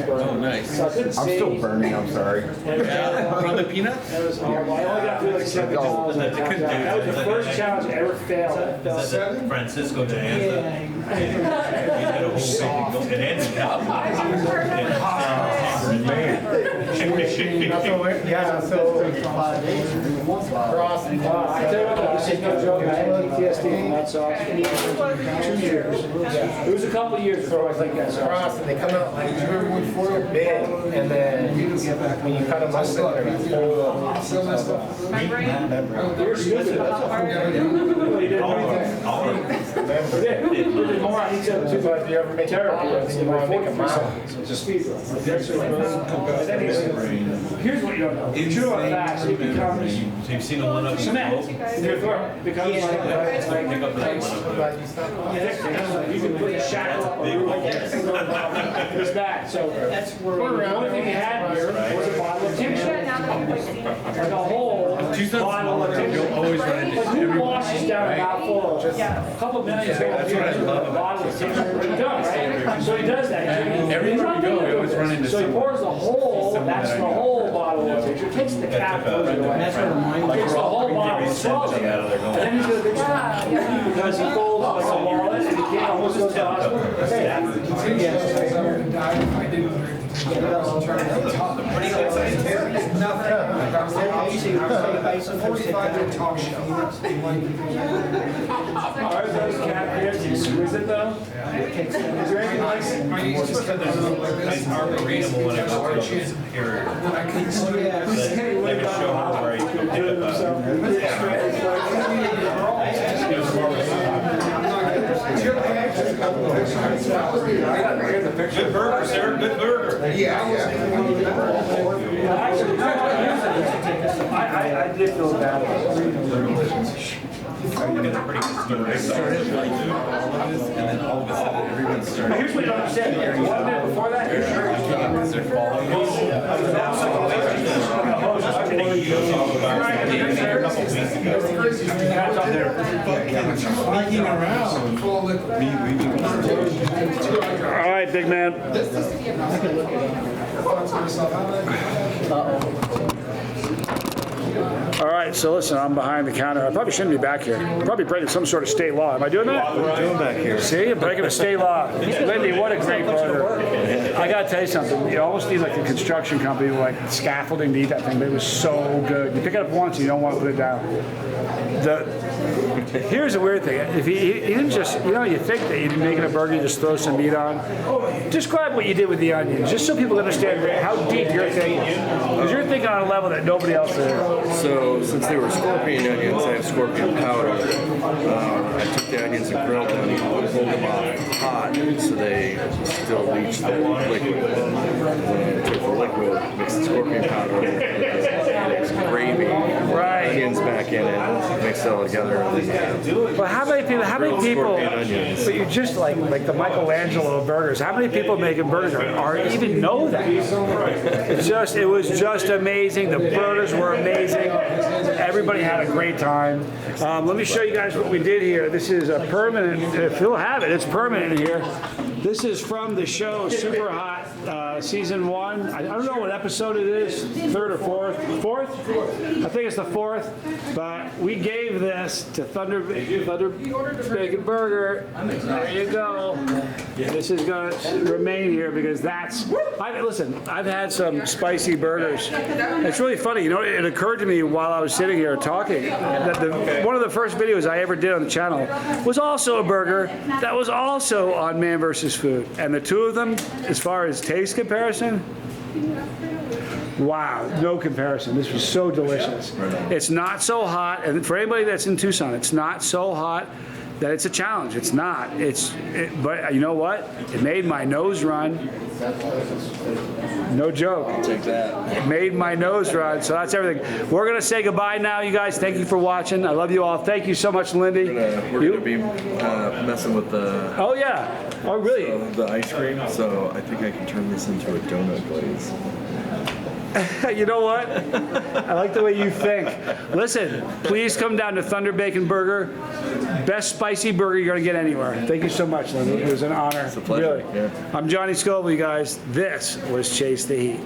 Oh, nice. So I couldn't I'm see. still burning, I'm sorry. From the peanuts? That was horrible. I only got through like 7 challenges. That was the first challenge I ever failed. Is that the Francisco de Anza? He did a whole thing. It ended up. Yeah, so cross. I tell you what, this is no joke. I had PTSD from that sauce for 2 years. It was a couple of years before I think that sauce. Cross, and they come out like real big, and then when you cut them up, they're my brain. You're stupid. You didn't know anything. You did more on each other too, but if you ever make therapy, you want to make a mile. It's a speed run. And then here's what you don't know. You chew on fast, it becomes You've seen the one up in cement in your throat. It becomes like Pick up that one up. you can put a shackle up a roof like that. It's bad. So the only thing we had here was a bottle of tincture. Like a whole bottle of tincture. You'll always run into Like who washes down a mouthful of a couple million That's what I love a bottle of tincture? He does, right? So he does that. Everywhere we go, we always run into So he someone. pours the whole, that's the whole bottle of tincture. Takes the cap, throws it away. Takes the whole bottle, swallows it. And then he's gonna fix it. Because he folds like a wallet and he can't almost go to the hospital. Ours, those cat beers, Is it though? Is there anything like it? Just because there's a nice arboretum when I go to the superior. Then they would show her where I pick Good burger, sir. Good burger. I did feel bad. Here's what you don't understand. 1 minute before that, you're sure. All right, big man. All right, so listen, I'm behind the counter. I probably shouldn't be back here. I'm probably breaking some sort of state law. Am I doing that? What are you doing back here? See, I'm breaking a state law. Lindy, what a great burger. I gotta tell you something. You almost need like a construction company with like scaffolding to eat that thing, but it was so good. You pick it up once and you don't want to put it down. Here's the weird thing. If he didn't just, you think that you'd be making a burger, you just throw some meat on. Describe what you did with the onions, just so people understand how deep you're thinking. Because you're thinking on a level that nobody else is. So, since they were scorpion onions, I have scorpion powder. I took the onions and grilled them and pulled them off hot so they still leach the liquid. And then I took the liquid, mixed the scorpion powder, mixed gravy, onions back in it, mixed it all together. But how many people, but you just like the Michelangelo of burgers, how many people making burgers are even know that? It was just amazing. The burgers were amazing. Everybody had a great time. Let me show you guys what we did here. This is a permanent, if you'll have it, it's permanent here. This is from the show Super Hot, season 1. I don't know what episode it is, 3rd or 4th. 4th? I think it's the 4th. But we gave this to Thunder Bacon Burger. There you go. This is going to remain here because listen, I've had some spicy burgers. It's really funny. It occurred to me while I was sitting here talking that one of the first videos I ever did on the channel was also a burger that was also on Man vs. Food. And the two of them, as far as taste comparison, wow, no comparison. This was so delicious. It's not so hot, and for anybody that's in Tucson, it's not so hot that it's a challenge. It's not. But you know what? It made my nose run. No joke. I'll take that. It made my nose run, so that's everything. We're going to say goodbye now, you guys. Thank you for watching. I love you all. Thank you so much, Lindy. We're going to be messing with the... Oh, yeah. Oh, really? The ice cream, so I think I can turn this into a donut glaze. You know what? I like the way you think. Listen, please come down to Thunder Bacon Burger. Best spicy burger you're going to get anywhere. Thank you so much, Lindy. It was an honor. It's a pleasure. Really. Yeah. I'm Johnny Scoville, you guys. This was Chase the Heat.